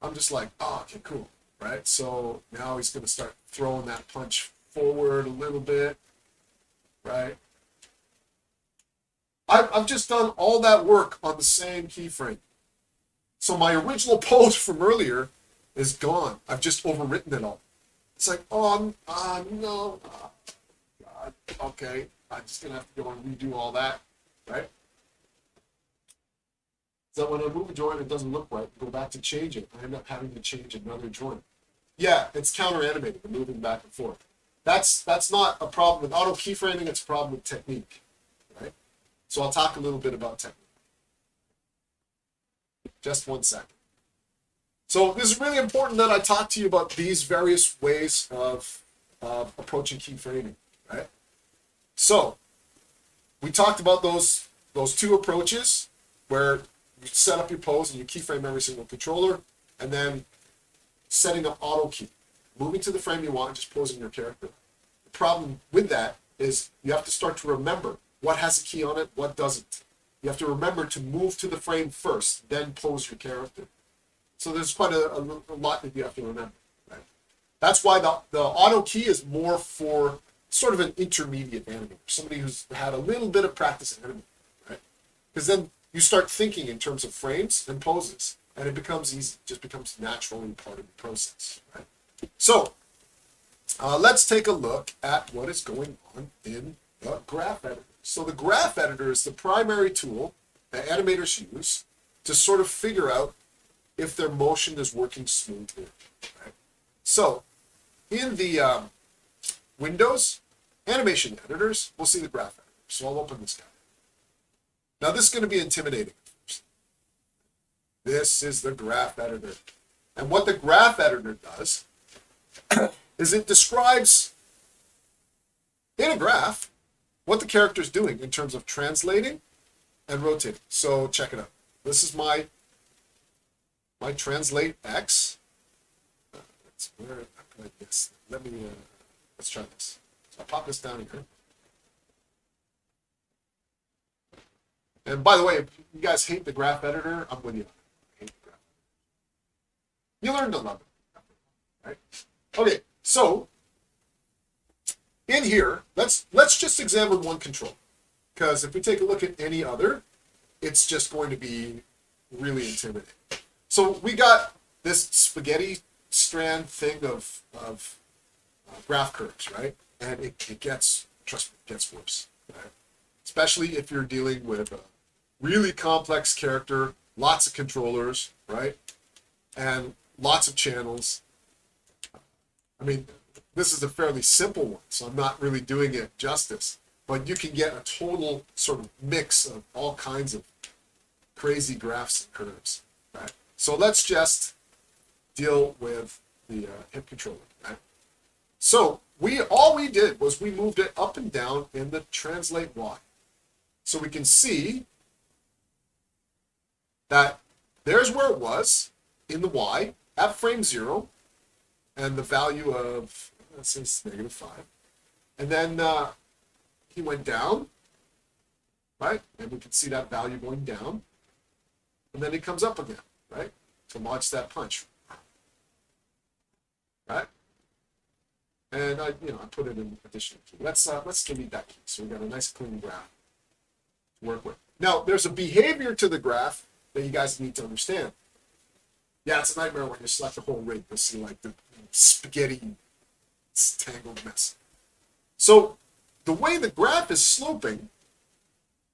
Speaker 1: I'm just like, oh, okay, cool, right? So now he's going to start throwing that punch forward a little bit, right? I've just done all that work on the same keyframe. So my original pose from earlier is gone. I've just overwritten it all. It's like, oh, no, God, okay, I'm just going to have to go and redo all that, right? So when I move a joint, it doesn't look right. Go back to change it. I end up having to change another joint. Yeah, it's counter-animated, the moving back and forth. That's not a problem with auto keyframing, it's a problem with technique, right? So I'll talk a little bit about technique. Just 1 second. So this is really important that I talk to you about these various ways of approaching keyframing, right? So we talked about those two approaches where you set up your pose and you keyframe every single controller, and then setting up auto key, moving to the frame you want, just posing your character. The problem with that is you have to start to remember what has a key on it, what doesn't. You have to remember to move to the frame first, then pose your character. So there's quite a lot that you have to remember, right? That's why the auto key is more for sort of an intermediate animator, somebody who's had a little bit of practice in animating, right? Because then you start thinking in terms of frames and poses, and it becomes easy, just becomes naturally part of the process, right? So let's take a look at what is going on in the graph editor. So the graph editor is the primary tool that animators use to sort of figure out if their motion is working smoothly, right? So in the Windows animation editors, we'll see the graph editor. So I'll open this guy. Now this is going to be intimidating. This is the graph editor. And what the graph editor does is it describes in a graph what the character is doing in terms of translating and rotating. So check it out. This is my translate X. That's where I put this. Let's try this. So I'll pop this down here. And by the way, if you guys hate the graph editor, I'm with you. I hate the graph editor. You learn to love it, right? Okay, so in here, let's just examine one control. Because if we take a look at any other, it's just going to be really intimidating. So we got this spaghetti strand thing of graph curves, right? And it gets, trust me, it gets worse. Right? Especially if you're dealing with a really complex character, lots of controllers, right? And lots of channels. I mean, this is a fairly simple one, so I'm not really doing it justice. But you can get a total sort of mix of all kinds of crazy graphs and curves, right? So let's just deal with the hip controller, right? So all we did was we moved it up and down in the translate Y. So we can see that there's where it was in the Y at frame 0, and the value of, let's say, -5. And then he went down, right? And we can see that value going down. And then he comes up again, right? To launch that punch, right? And I put it in additional key. Let's delete that key. So we got a nice clean graph to work with. Now, there's a behavior to the graph that you guys need to understand. Yeah, it's a nightmare when you select the whole rig. You'll see like the spaghetti tangled mess. So the way the graph is sloping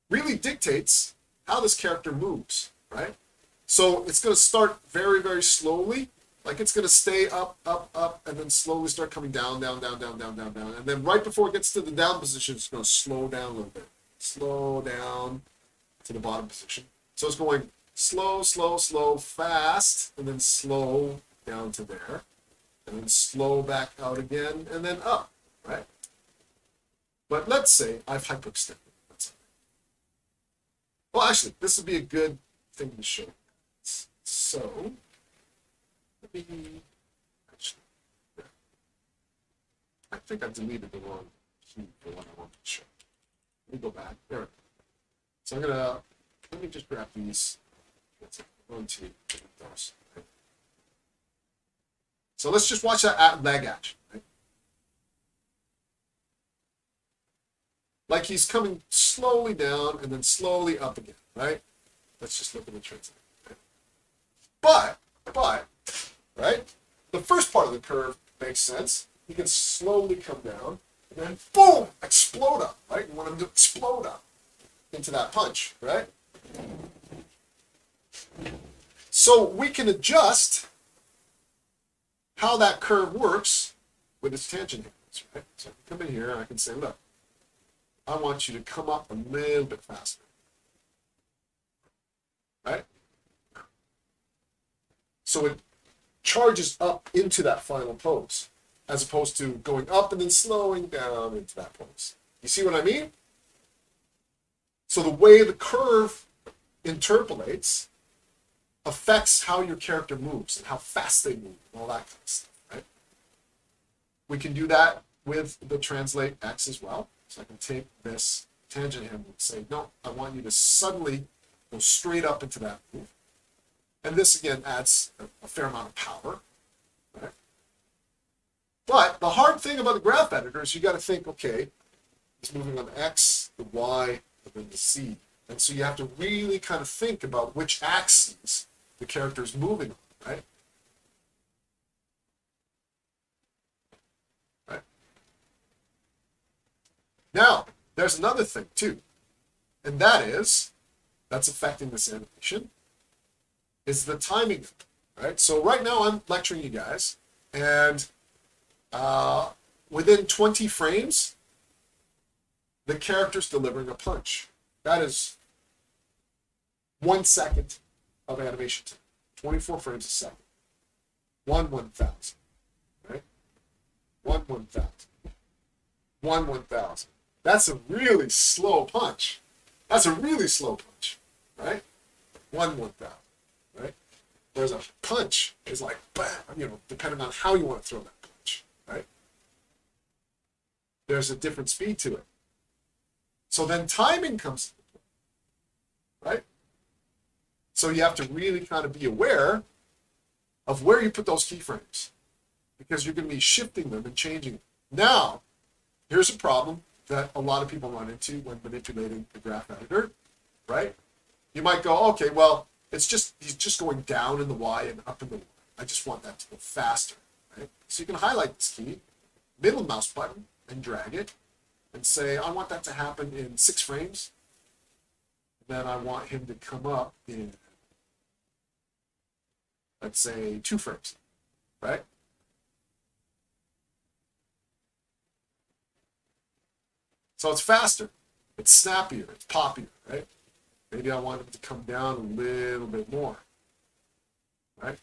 Speaker 1: really dictates how this character moves, right? So it's going to start very, very slowly. Like it's going to stay up, up, up, and then slowly start coming down, down, down, down, down, down, down. And then right before it gets to the down position, it's going to slow down a little bit. Slow down to the bottom position. So it's going slow, slow, slow, fast, and then slow down to there. And then slow back out again, and then up, right? But let's say I've hyperextended. Well, actually, this would be a good thing to show. So, let me, actually, yeah. I think I deleted the wrong key for what I wanted to show. Let me go back. There we go. So let me just grab these. That's it. One, two, those. Right? So let's just watch that leg action. Right? Like he's coming slowly down and then slowly up again, right? Let's just look at the translate. Right? But, right? The first part of the curve makes sense. He can slowly come down and then boom, explode up, right? You want him to explode up into that punch, right? So we can adjust how that curve works with its tangent handles, right? So I can come in here and I can say, look, I want you to come up a little bit faster, right? So it charges up into that final pose, as opposed to going up and then slowing down into that pose. You see what I mean? So the way the curve interpolates affects how your character moves and how fast they move and all that kind of stuff, right? We can do that with the translate X as well. So I can take this tangent handle and say, no, I want you to suddenly go straight up into that move. And this, again, adds a fair amount of power, right? But the hard thing about the graph editor is you got to think, okay, it's moving on the X, the Y, and then the Z. And so you have to really kind of think about which axes the character is moving on, right? Right. Now, there's another thing too, and that's affecting this animation, is the timing, right? So right now I'm lecturing you guys, and within 20 frames, the character's delivering a punch. That is 1 second of animation time. 24 frames a second. 1/1000, right? 1/1000. 1/1000. That's a really slow punch. That's a really slow punch, right? 1/1000, right? Whereas a punch is like, bam, depending on how you want to throw that punch, right? There's a different speed to it. So then timing comes into play, right? So you have to really kind of be aware of where you put those keyframes, because you're going to be shifting them and changing them. Now, here's a problem that a lot of people run into when manipulating the graph editor, right? You might go, okay, well, It's just, he's just going down in the Y and up in the Y. I just want that to go faster, right? So you can highlight this key, middle mouse button, and drag it, and say, I want that to happen in 6 frames. Then I want him to come up in, let's say, 2 frames, right? So it's faster, it's snappier, it's poppier, right? Maybe I want him to come down a little bit more, right?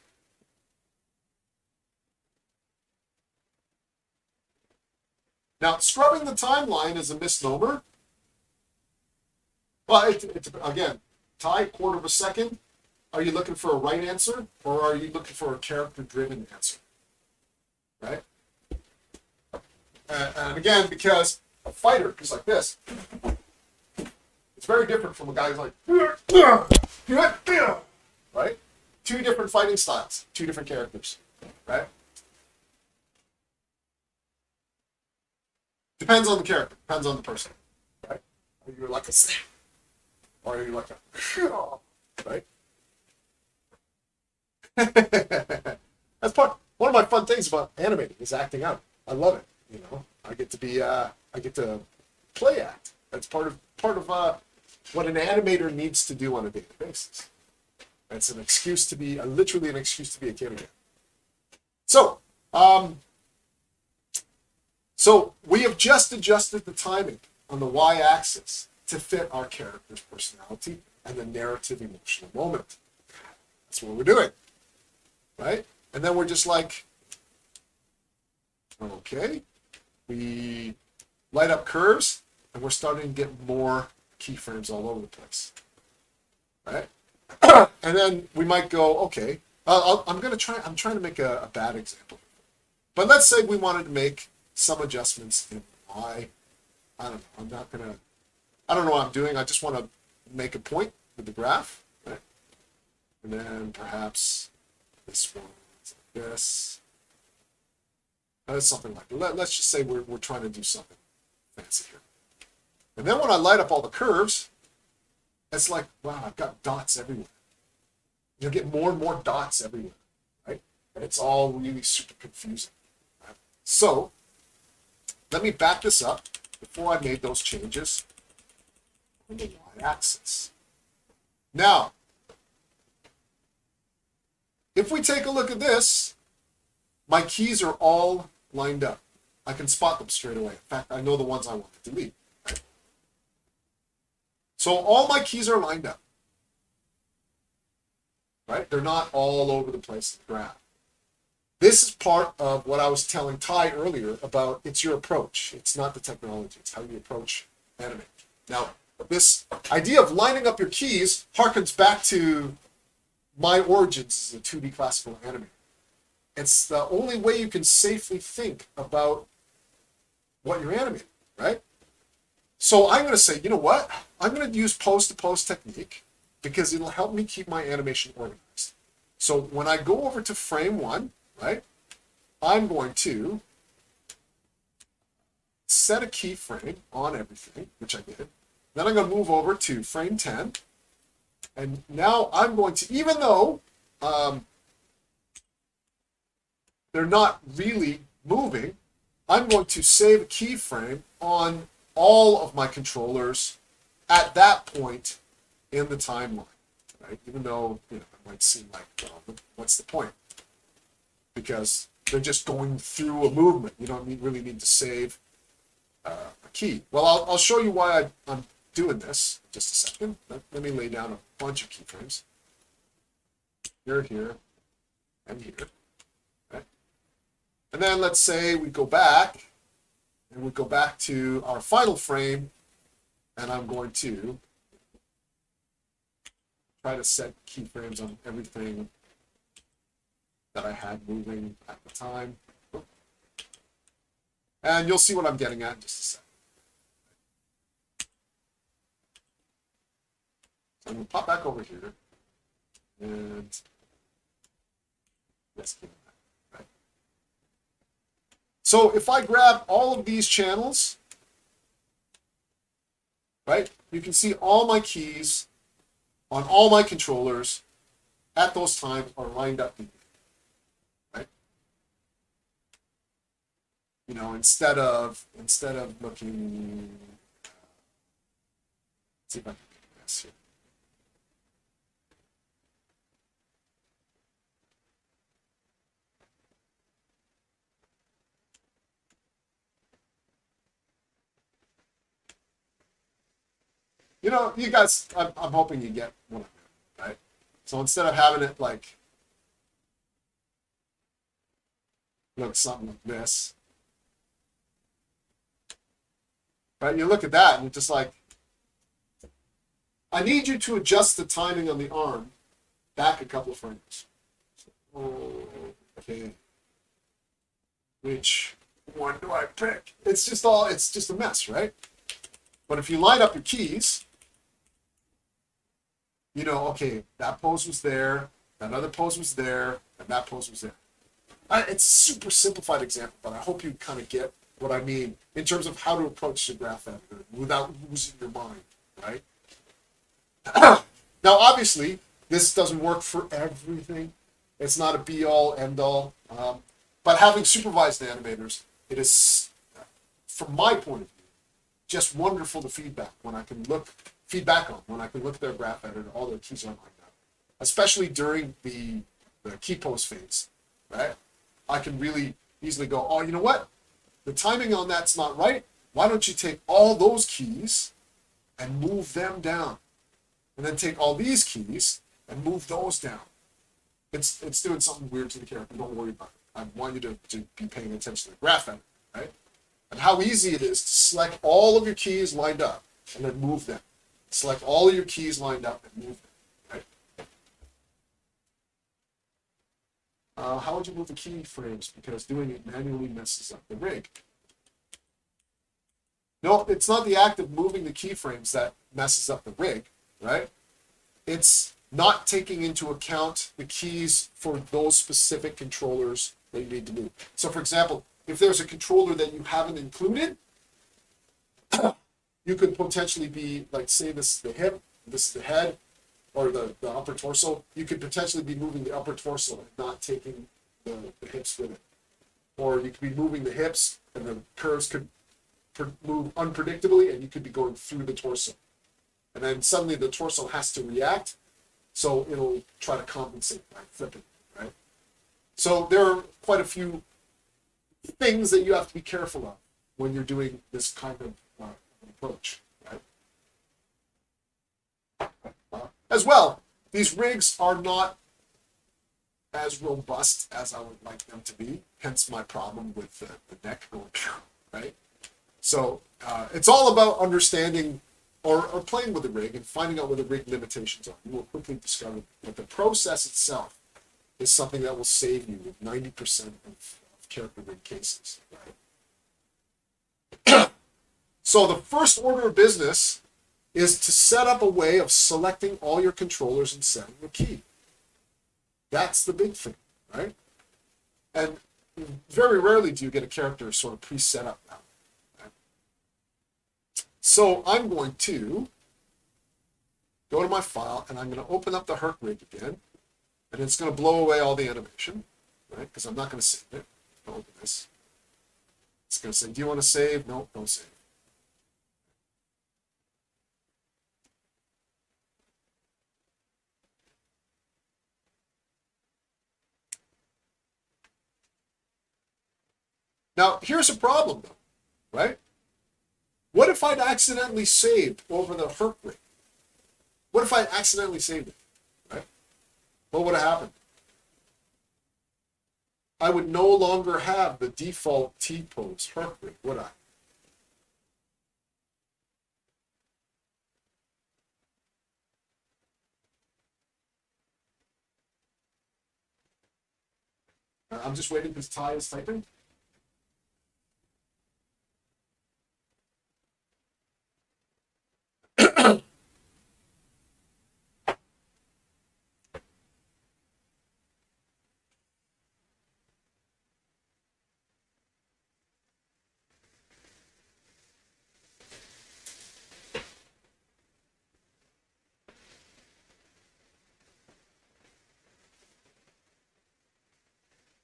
Speaker 1: Now, scrubbing the timeline is a misnomer. Well, again, Ty, quarter of a second. Are you looking for a right answer, or are you looking for a character-driven answer? Right? And again, because a fighter is like this, it's very different from a guy who's like, right? 2 different fighting styles, 2 different characters, right? Depends on the character, depends on the person, right? Are you like a snap, or are you like a, right? That's one of my fun things about animating is acting out. I love it. You know, I get to play act. That's part of what an animator needs to do on a daily basis. It's an excuse to be literally an excuse to be a kid again. So, so we have just adjusted the timing on the y-axis to fit our character's personality and the narrative emotional moment. That's what we're doing, right? And then we're just like, okay, we light up curves, and we're starting to get more keyframes all over the place, right? And then we might go, okay, I'm trying to make a bad example, but let's say we wanted to make some adjustments in Y. I don't know. I don't know what I'm doing. I just want to make a point with the graph, right? And then perhaps this one, like this. Something like that. Let's just say we're trying to do something fancy here. And then when I light up all the curves, it's like, wow, I've got dots everywhere. You'll get more and more dots everywhere, right? And it's all really super confusing. Right? So let me back this up before I made those changes on the y-axis. Now, if we take a look at this, my keys are all lined up. I can spot them straight away. In fact, I know the ones I want to delete. Right? So all my keys are lined up. Right? They're not all over the place in the graph. This is part of what I was telling Ty earlier about it's your approach. It's not the technology. It's how you approach animating. Now, this idea of lining up your keys harkens back to my origins as a 2D classical animator. It's the only way you can safely think about what you're animating, right? So I'm going to say, you know what? I'm going to use pose-to-pose technique because it'll help me keep my animation organized. So when I go over to frame 1, right, I'm going to set a keyframe on everything, which I did. Then I'm going to move over to frame 10. And now I'm going to, even though they're not really moving, I'm going to save a keyframe on all of my controllers at that point in the timeline, right? Even though, you know, it might seem like, well, what's the point? Because they're just going through a movement. You don't really need to save a key. Well, I'll show you why I'm doing this in just a second. Let me lay down a bunch of keyframes. Here, and here. Okay. And then let's say we go back, and we go back to our final frame, and I'm going to try to set keyframes on everything that I had moving at the time. And you'll see what I'm getting at in just a second. So I'm going to pop back over here. And let's get that. Right. So if I grab all of these channels, right, you can see all my keys on all my controllers at those times are lined up neatly, right? You know, instead of looking, let's see if I can do this here. You know, you guys, I'm hoping you get what I'm doing, right? So instead of having it like look something like this, right? You look at that and you're just like, I need you to adjust the timing on the arm back a couple of frames. Okay. Which one do I pick? It's just a mess, right? But if you line up your keys, you know, okay, that pose was there, that other pose was there, and that pose was there. It's a super simplified example, but I hope you kind of get what I mean in terms of how to approach the graph editor without losing your mind, right? Now, obviously, this doesn't work for everything. It's not a be-all, end-all. But having supervised animators, it is, from my point of view, just wonderful to feedback when I can look at their graph editor, all their keys are lined up, especially during the key pose phase, right? I can really easily go, oh, you know what? The timing on that's not right. Why don't you take all those keys and move them down? And then take all these keys and move those down. It's doing something weird to the character. Don't worry about it. I want you to be paying attention to the graph editor, right? And how easy it is to select all of your keys lined up and then move them. Select all of your keys lined up and move them, right? How would you move the keyframes? Because doing it manually messes up the rig. No, it's not the act of moving the keyframes that messes up the rig, right? It's not taking into account the keys for those specific controllers that you need to move. So for example, if there's a controller that you haven't included, you could potentially be like, say this is the hip, this is the head, or the upper torso. You could potentially be moving the upper torso and not taking the hips with it. Or you could be moving the hips and the curves could move unpredictably and you could be going through the torso. And then suddenly the torso has to react, so it'll try to compensate by flipping, right? So there are quite a few things that you have to be careful of when you're doing this kind of approach, right? As well, these rigs are not as robust as I would like them to be, hence my problem with the neck going, right? So it's all about understanding or playing with the rig and finding out what the rig limitations are. You will quickly discover that the process itself is something that will save you with 90% of character rig cases. Right? So the first order of business is to set up a way of selecting all your controllers and setting the key. That's the big thing, right? And very rarely do you get a character sort of pre-set up now. So I'm going to go to my file and I'm going to open up the Herc rig again, and it's going to blow away all the animation, right? Because I'm not going to save it. I'll open this. It's going to say, do you want to save? No, don't save. Now, here's a problem though, right? What if I'd accidentally saved over the Herc rig? What if I accidentally saved it, right? What would have happened? I would no longer have the default T-pose Herc rig, would I? I'm just waiting because Ty is typing.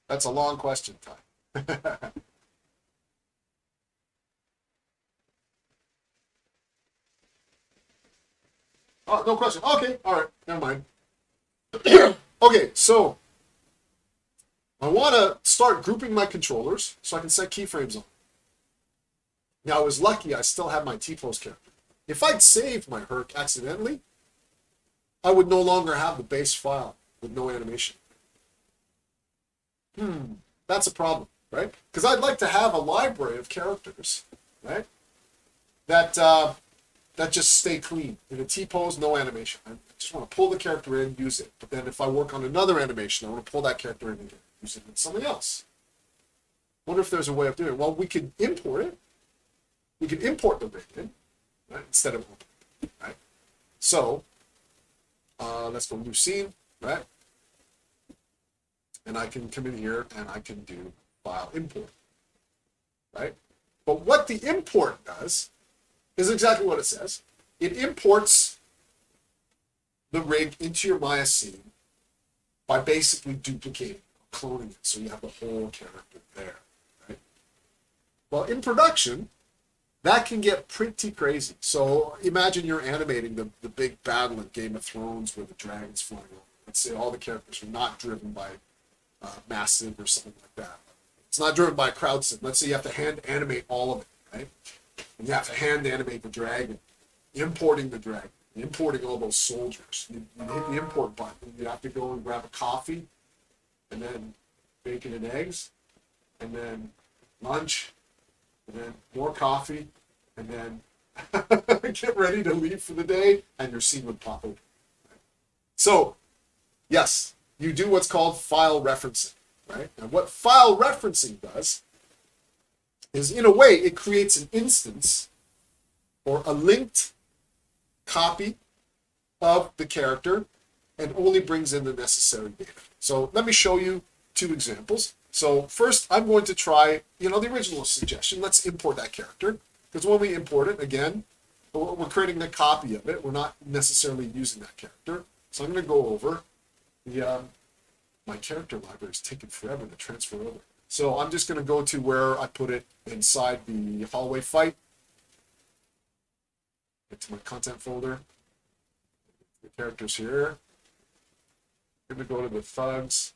Speaker 1: That's a long question, Ty. Oh, no question. Okay, all right, never mind. Okay, so I want to start grouping my controllers so I can set keyframes on. Now, I was lucky I still have my T-pose character. If I'd saved my Herc accidentally, I would no longer have the base file with no animation. That's a problem, right? Because I'd like to have a library of characters, right? That that just stay clean. In a T-pose, no animation. I just want to pull the character in, use it. But then if I work on another animation, I want to pull that character in again, use it in something else. Wonder if there's a way of doing it. Well, we could import it. We could import the rig in, right, instead of open, right? So let's go new scene, right? And I can come in here and I can do file import, right? But what the import does is exactly what it says. It imports the rig into your Maya scene by basically duplicating, cloning it, so you have the whole character there, right? Well, in production, that can get pretty crazy. So imagine you're animating the big battle in Game of Thrones where the dragon's flying over. Let's say all the characters are not driven by Massive or something like that. It's not driven by crowd sim. Let's say you have to hand animate all of it, right? And you have to hand animate the dragon, importing the dragon, importing all those soldiers. You hit the import button. You have to go and grab a coffee, and then bacon and eggs, and then lunch, and then more coffee, and then get ready to leave for the day, and your scene would pop open. So, yes, you do what's called file referencing, right? And what file referencing does is, in a way, it creates an instance or a linked copy of the character and only brings in the necessary data. So let me show you two examples. So first, I'm going to try, the original suggestion. Let's import that character. Because when we import it, again, we're creating a copy of it. We're not necessarily using that character. So I'm going to go over the, my character library is taking forever to transfer over. So I'm just going to go to where I put it inside the hallway fight. Get to my content folder. The characters here. I'm going to go to the thugs.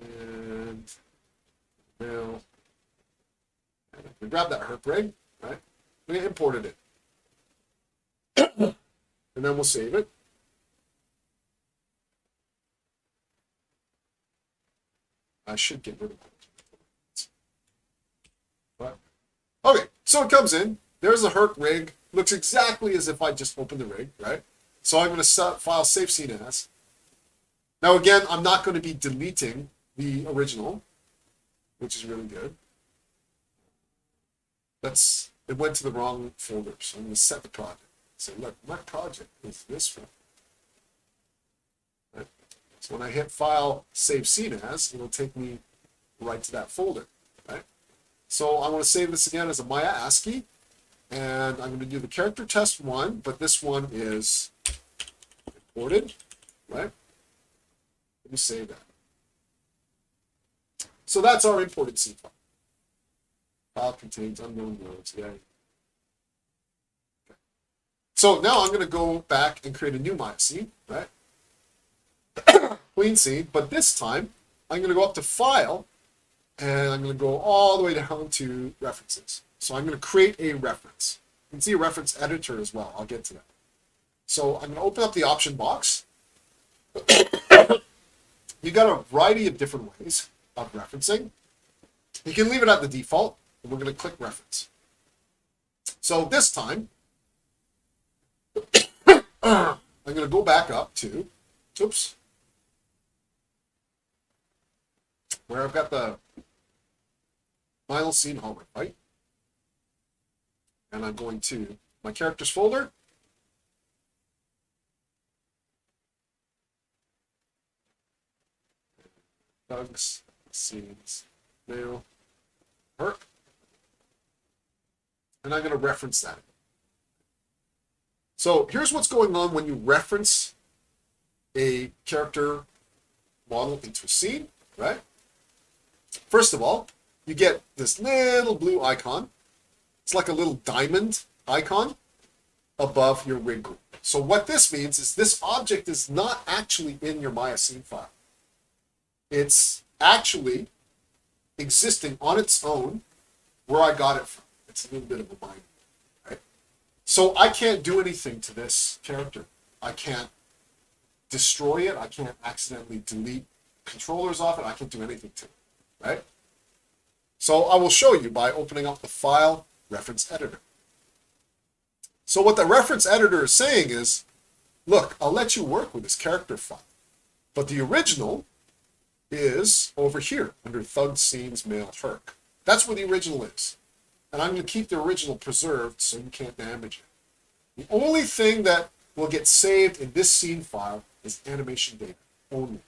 Speaker 1: And now, we grab that herp rig, right? We imported it. And then we'll save it. I should get rid of it. But, okay, so it comes in. There's a herp rig. Looks exactly as if I just opened the rig, right? So I'm going to file save scene as. Now again, I'm not going to be deleting the original, which is really good. It went to the wrong folder, so I'm going to set the project. So look, my project is this one. Right? So when I hit file save scene as, it'll take me right to that folder, right? So I want to save this again as a Maya ASCII, and I'm going to do the character test one, but this one is imported, right? Let me save that. So that's our imported C file. File contains unknown words. Yeah. Okay. So now I'm going to go back and create a new Maya scene, right? Clean scene, but this time I'm going to go up to File, and I'm going to go all the way down to References. So I'm going to create a reference. You can see a reference editor as well. I'll get to that. So I'm going to open up the option box. You got a variety of different ways of referencing. You can leave it at the default, and we're going to click Reference. So this time, I'm going to go back up to, where I've got the final scene hallway fight. And I'm going to my characters folder. Thugs, scenes, now, herp. And I'm going to reference that. So here's what's going on when you reference a character model into a scene, right? First of all, you get this little blue icon. It's like a little diamond icon above your rig group. So what this means is this object is not actually in your Maya scene file. It's actually existing on its own where I got it from. It's a little bit of a bind, right? So I can't do anything to this character. I can't destroy it. I can't accidentally delete controllers off it. I can't do anything to it, right? So I will show you by opening up the file reference editor. So what the reference editor is saying is, look, I'll let you work with this character file, but the original is over here under Thug Scenes Male Herc. That's where the original is. And I'm going to keep the original preserved so you can't damage it. The only thing that will get saved in this scene file is animation data only,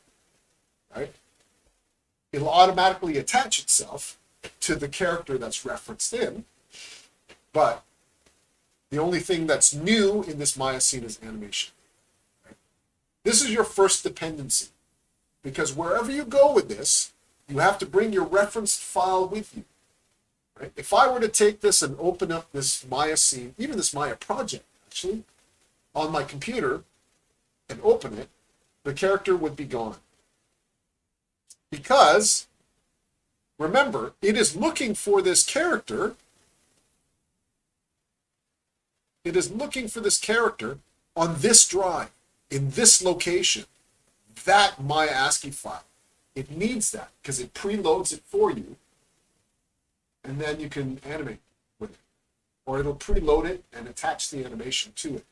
Speaker 1: right? It'll automatically attach itself to the character that's referenced in, but the only thing that's new in this Maya scene is animation. Right? This is your first dependency, because wherever you go with this, you have to bring your referenced file with you. Right? If I were to take this and open up this Maya scene, even this Maya project, actually, on my computer and open it, the character would be gone. Because, remember, it is looking for this character. It is looking for this character on this drive, in this location, that Maya ASCII file. It needs that because it preloads it for you, and then you can animate with it. Or it'll preload it and attach the animation to it.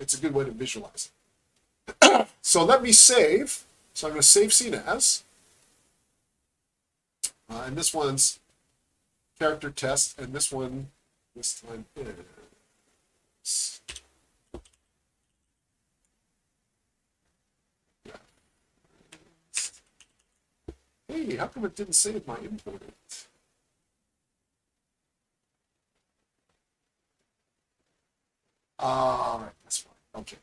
Speaker 1: It's a good way to visualize it. So let me save. So I'm going to save scene as. And this one's character test, and this one this time is. Hey, how come it didn't save my import? All right, that's fine. Okay.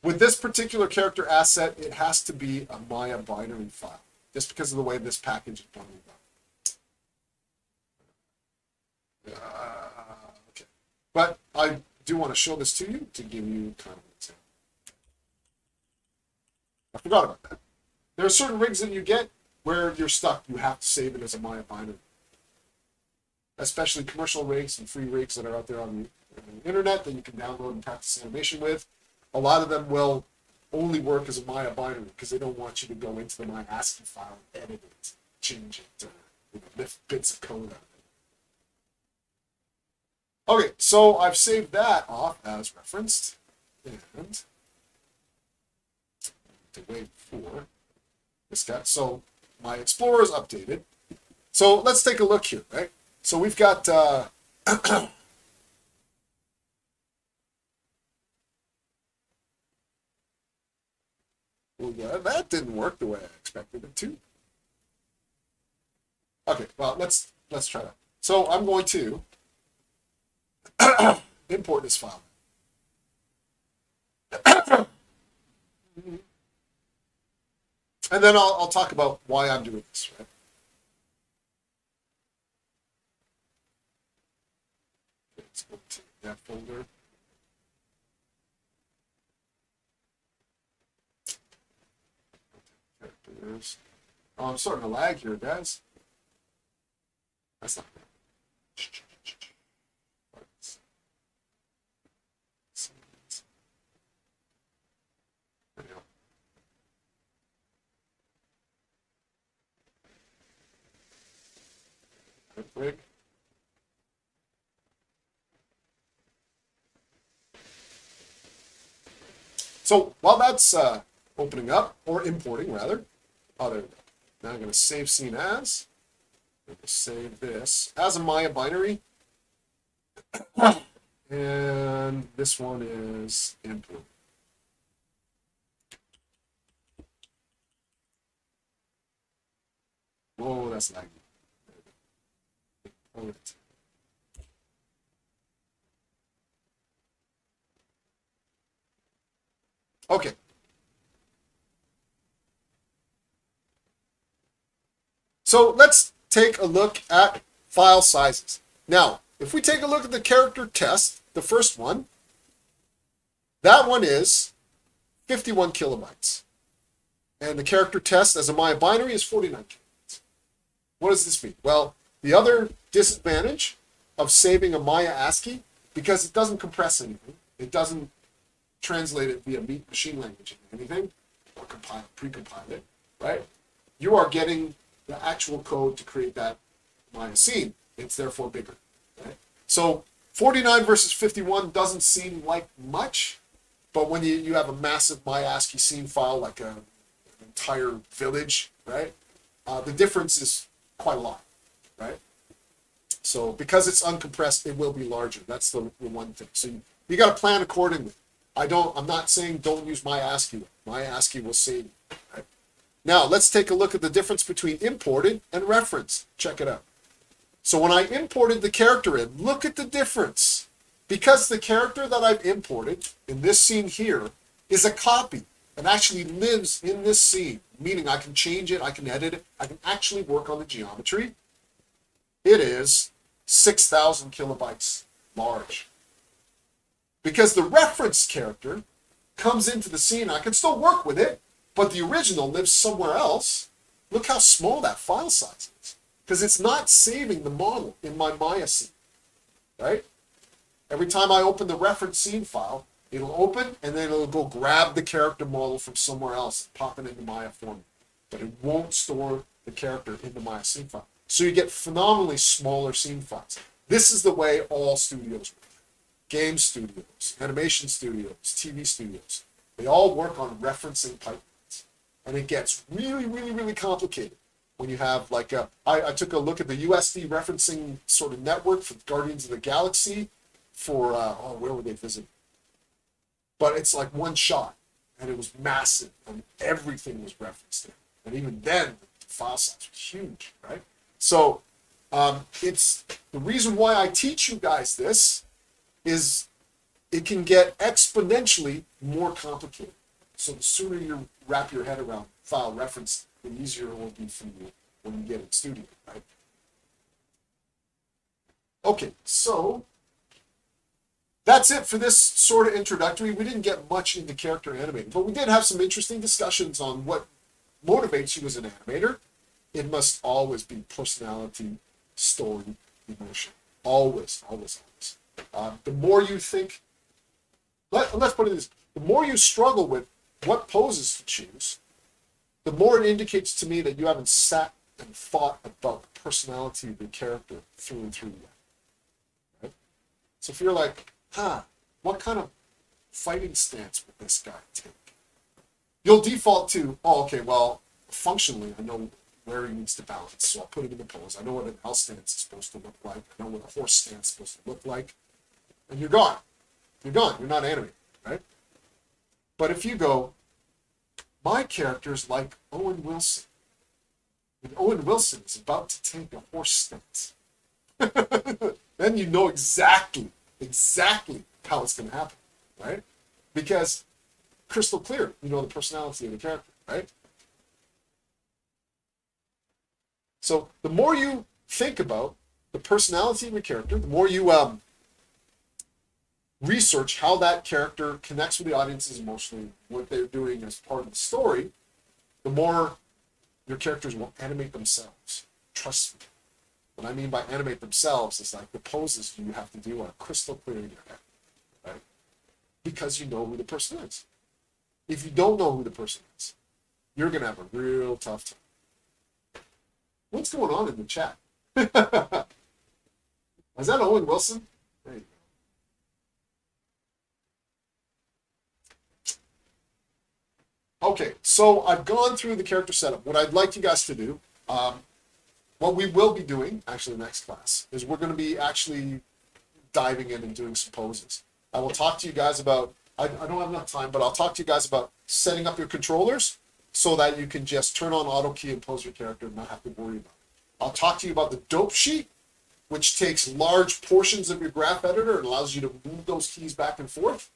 Speaker 1: With this particular character asset, it has to be a Maya binary file, just because of the way this package is done. Okay. But I do want to show this to you to give you kind of an example. I forgot about that. There are certain rigs that you get where you're stuck. You have to save it as a Maya binary. Especially commercial rigs and free rigs that are out there on the internet that you can download and practice animation with. A lot of them will only work as a Maya binary because they don't want you to go into the Maya ASCII file and edit it, change it, lift bits of code out of it. Okay, so I've saved that off as referenced, and to wait for this guy. So my Explorer is updated. So let's take a look here, right? So we've got well, that didn't work the way I expected it to. Okay, well let's try that. So I'm going to import this file. And then I'll talk about why I'm doing this, right? Let's go to that folder. Characters. Oh, I'm starting to lag here, guys. That's not good. There we go. Rig. So while that's opening up, or importing rather, oh, there we go. Now I'm going to save scene as. I'm going to save this as a Maya binary. And this one is import. Whoa, that's laggy. Import. Okay. So let's take a look at file sizes. Now, if we take a look at the character test, the first one, that one is 51 kilobytes. And the character test as a Maya binary is 49 kilobytes. What does this mean? Well, the other disadvantage of saving a Maya ASCII, because it doesn't compress anything, it doesn't translate it via machine language into anything, or compile, pre-compile it, right? You are getting the actual code to create that Maya scene. It's therefore bigger, right? So 49 versus 51 doesn't seem like much, but when you have a massive Maya ASCII scene file, like an entire village, right? The difference is quite a lot, right? So because it's uncompressed, it will be larger. That's the one thing. So you got to plan accordingly. I'm not saying don't use my ASCII. My ASCII will save you, right? Now let's take a look at the difference between imported and referenced. Check it out. So when I imported the character in, look at the difference. Because the character that I've imported in this scene here is a copy and actually lives in this scene, meaning I can change it, I can edit it, I can actually work on the geometry. It is 6,000 kilobytes large. Because the reference character comes into the scene, I can still work with it, but the original lives somewhere else. Look how small that file size is. Because it's not saving the model in my Maya scene, right? Every time I open the reference scene file, it'll open and then it'll go grab the character model from somewhere else and pop it into Maya format. But it won't store the character in the Maya scene file. So you get phenomenally smaller scene files. This is the way all studios work. Game studios, animation studios, TV studios. They all work on referencing pipelines. And it gets really, really, really complicated when you have like I took a look at the USD referencing sort of network for Guardians of the Galaxy for, where were they visiting? But it's like one shot, and it was massive, and everything was referenced there. And even then, the file size was huge, right? So it's the reason why I teach you guys this is it can get exponentially more complicated. So the sooner you wrap your head around file reference, the easier it will be for you when you get in studio, right? Okay, so that's it for this sort of introductory. We didn't get much into character animating, but we did have some interesting discussions on what motivates you as an animator. It must always be personality, story, emotion. Always, always, always. The more you think, let's put it this, the more you struggle with what poses to choose, the more it indicates to me that you haven't sat and thought about the personality of your character through and through yet. Right? So if you're like, what kind of fighting stance would this guy take? You'll default to, oh, okay, well, functionally, I know where he needs to balance, so I'll put him in the pose. I know what an L stance is supposed to look like. I know what a horse stance is supposed to look like. And you're gone. You're gone. You're not animated, right? But if you go, my character's like Owen Wilson, and Owen Wilson is about to take a horse stance, then you know exactly how it's going to happen, right? Because crystal clear, you know the personality of the character, right? So the more you think about the personality of your character, the more you research how that character connects with the audiences emotionally, what they're doing as part of the story, the more your characters will animate themselves. Trust me. What I mean by animate themselves is like the poses you have to do are crystal clear in your head, right? Because you know who the person is. If you don't know who the person is, you're going to have a real tough time. What's going on in the chat? Is that Owen Wilson? There you go. Okay, so I've gone through the character setup. What I'd like you guys to do, what we will be doing, actually next class, is we're going to be actually diving in and doing some poses. I will talk to you guys about, I don't have enough time, but I'll talk to you guys about setting up your controllers so that you can just turn on auto key and pose your character and not have to worry about it. I'll talk to you about the dope sheet, which takes large portions of your graph editor and allows you to move those keys back and forth.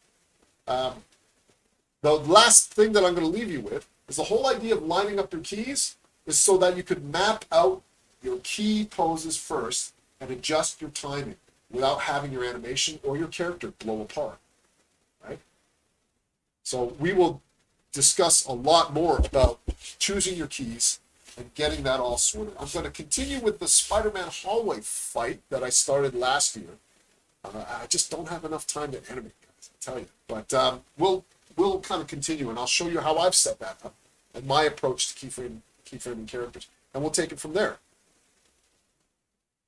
Speaker 1: The The last thing that I'm going to leave you with is the whole idea of lining up your keys is so that you could map out your key poses first and adjust your timing without having your animation or your character blow apart, right? So we will discuss a lot more about choosing your keys and getting that all sorted. I'm going to continue with the Spider-Man hallway fight that I started last year. I just don't have enough time to animate, guys, I tell you. But we'll kind of continue, and I'll show you how I've set that up and my approach to keyframing characters, and we'll take it from there.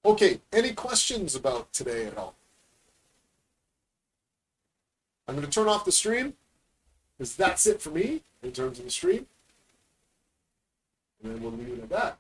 Speaker 1: Okay, any questions about today at all? I'm going to turn off the stream, because that's it for me in terms of the stream. And then we'll leave it at that.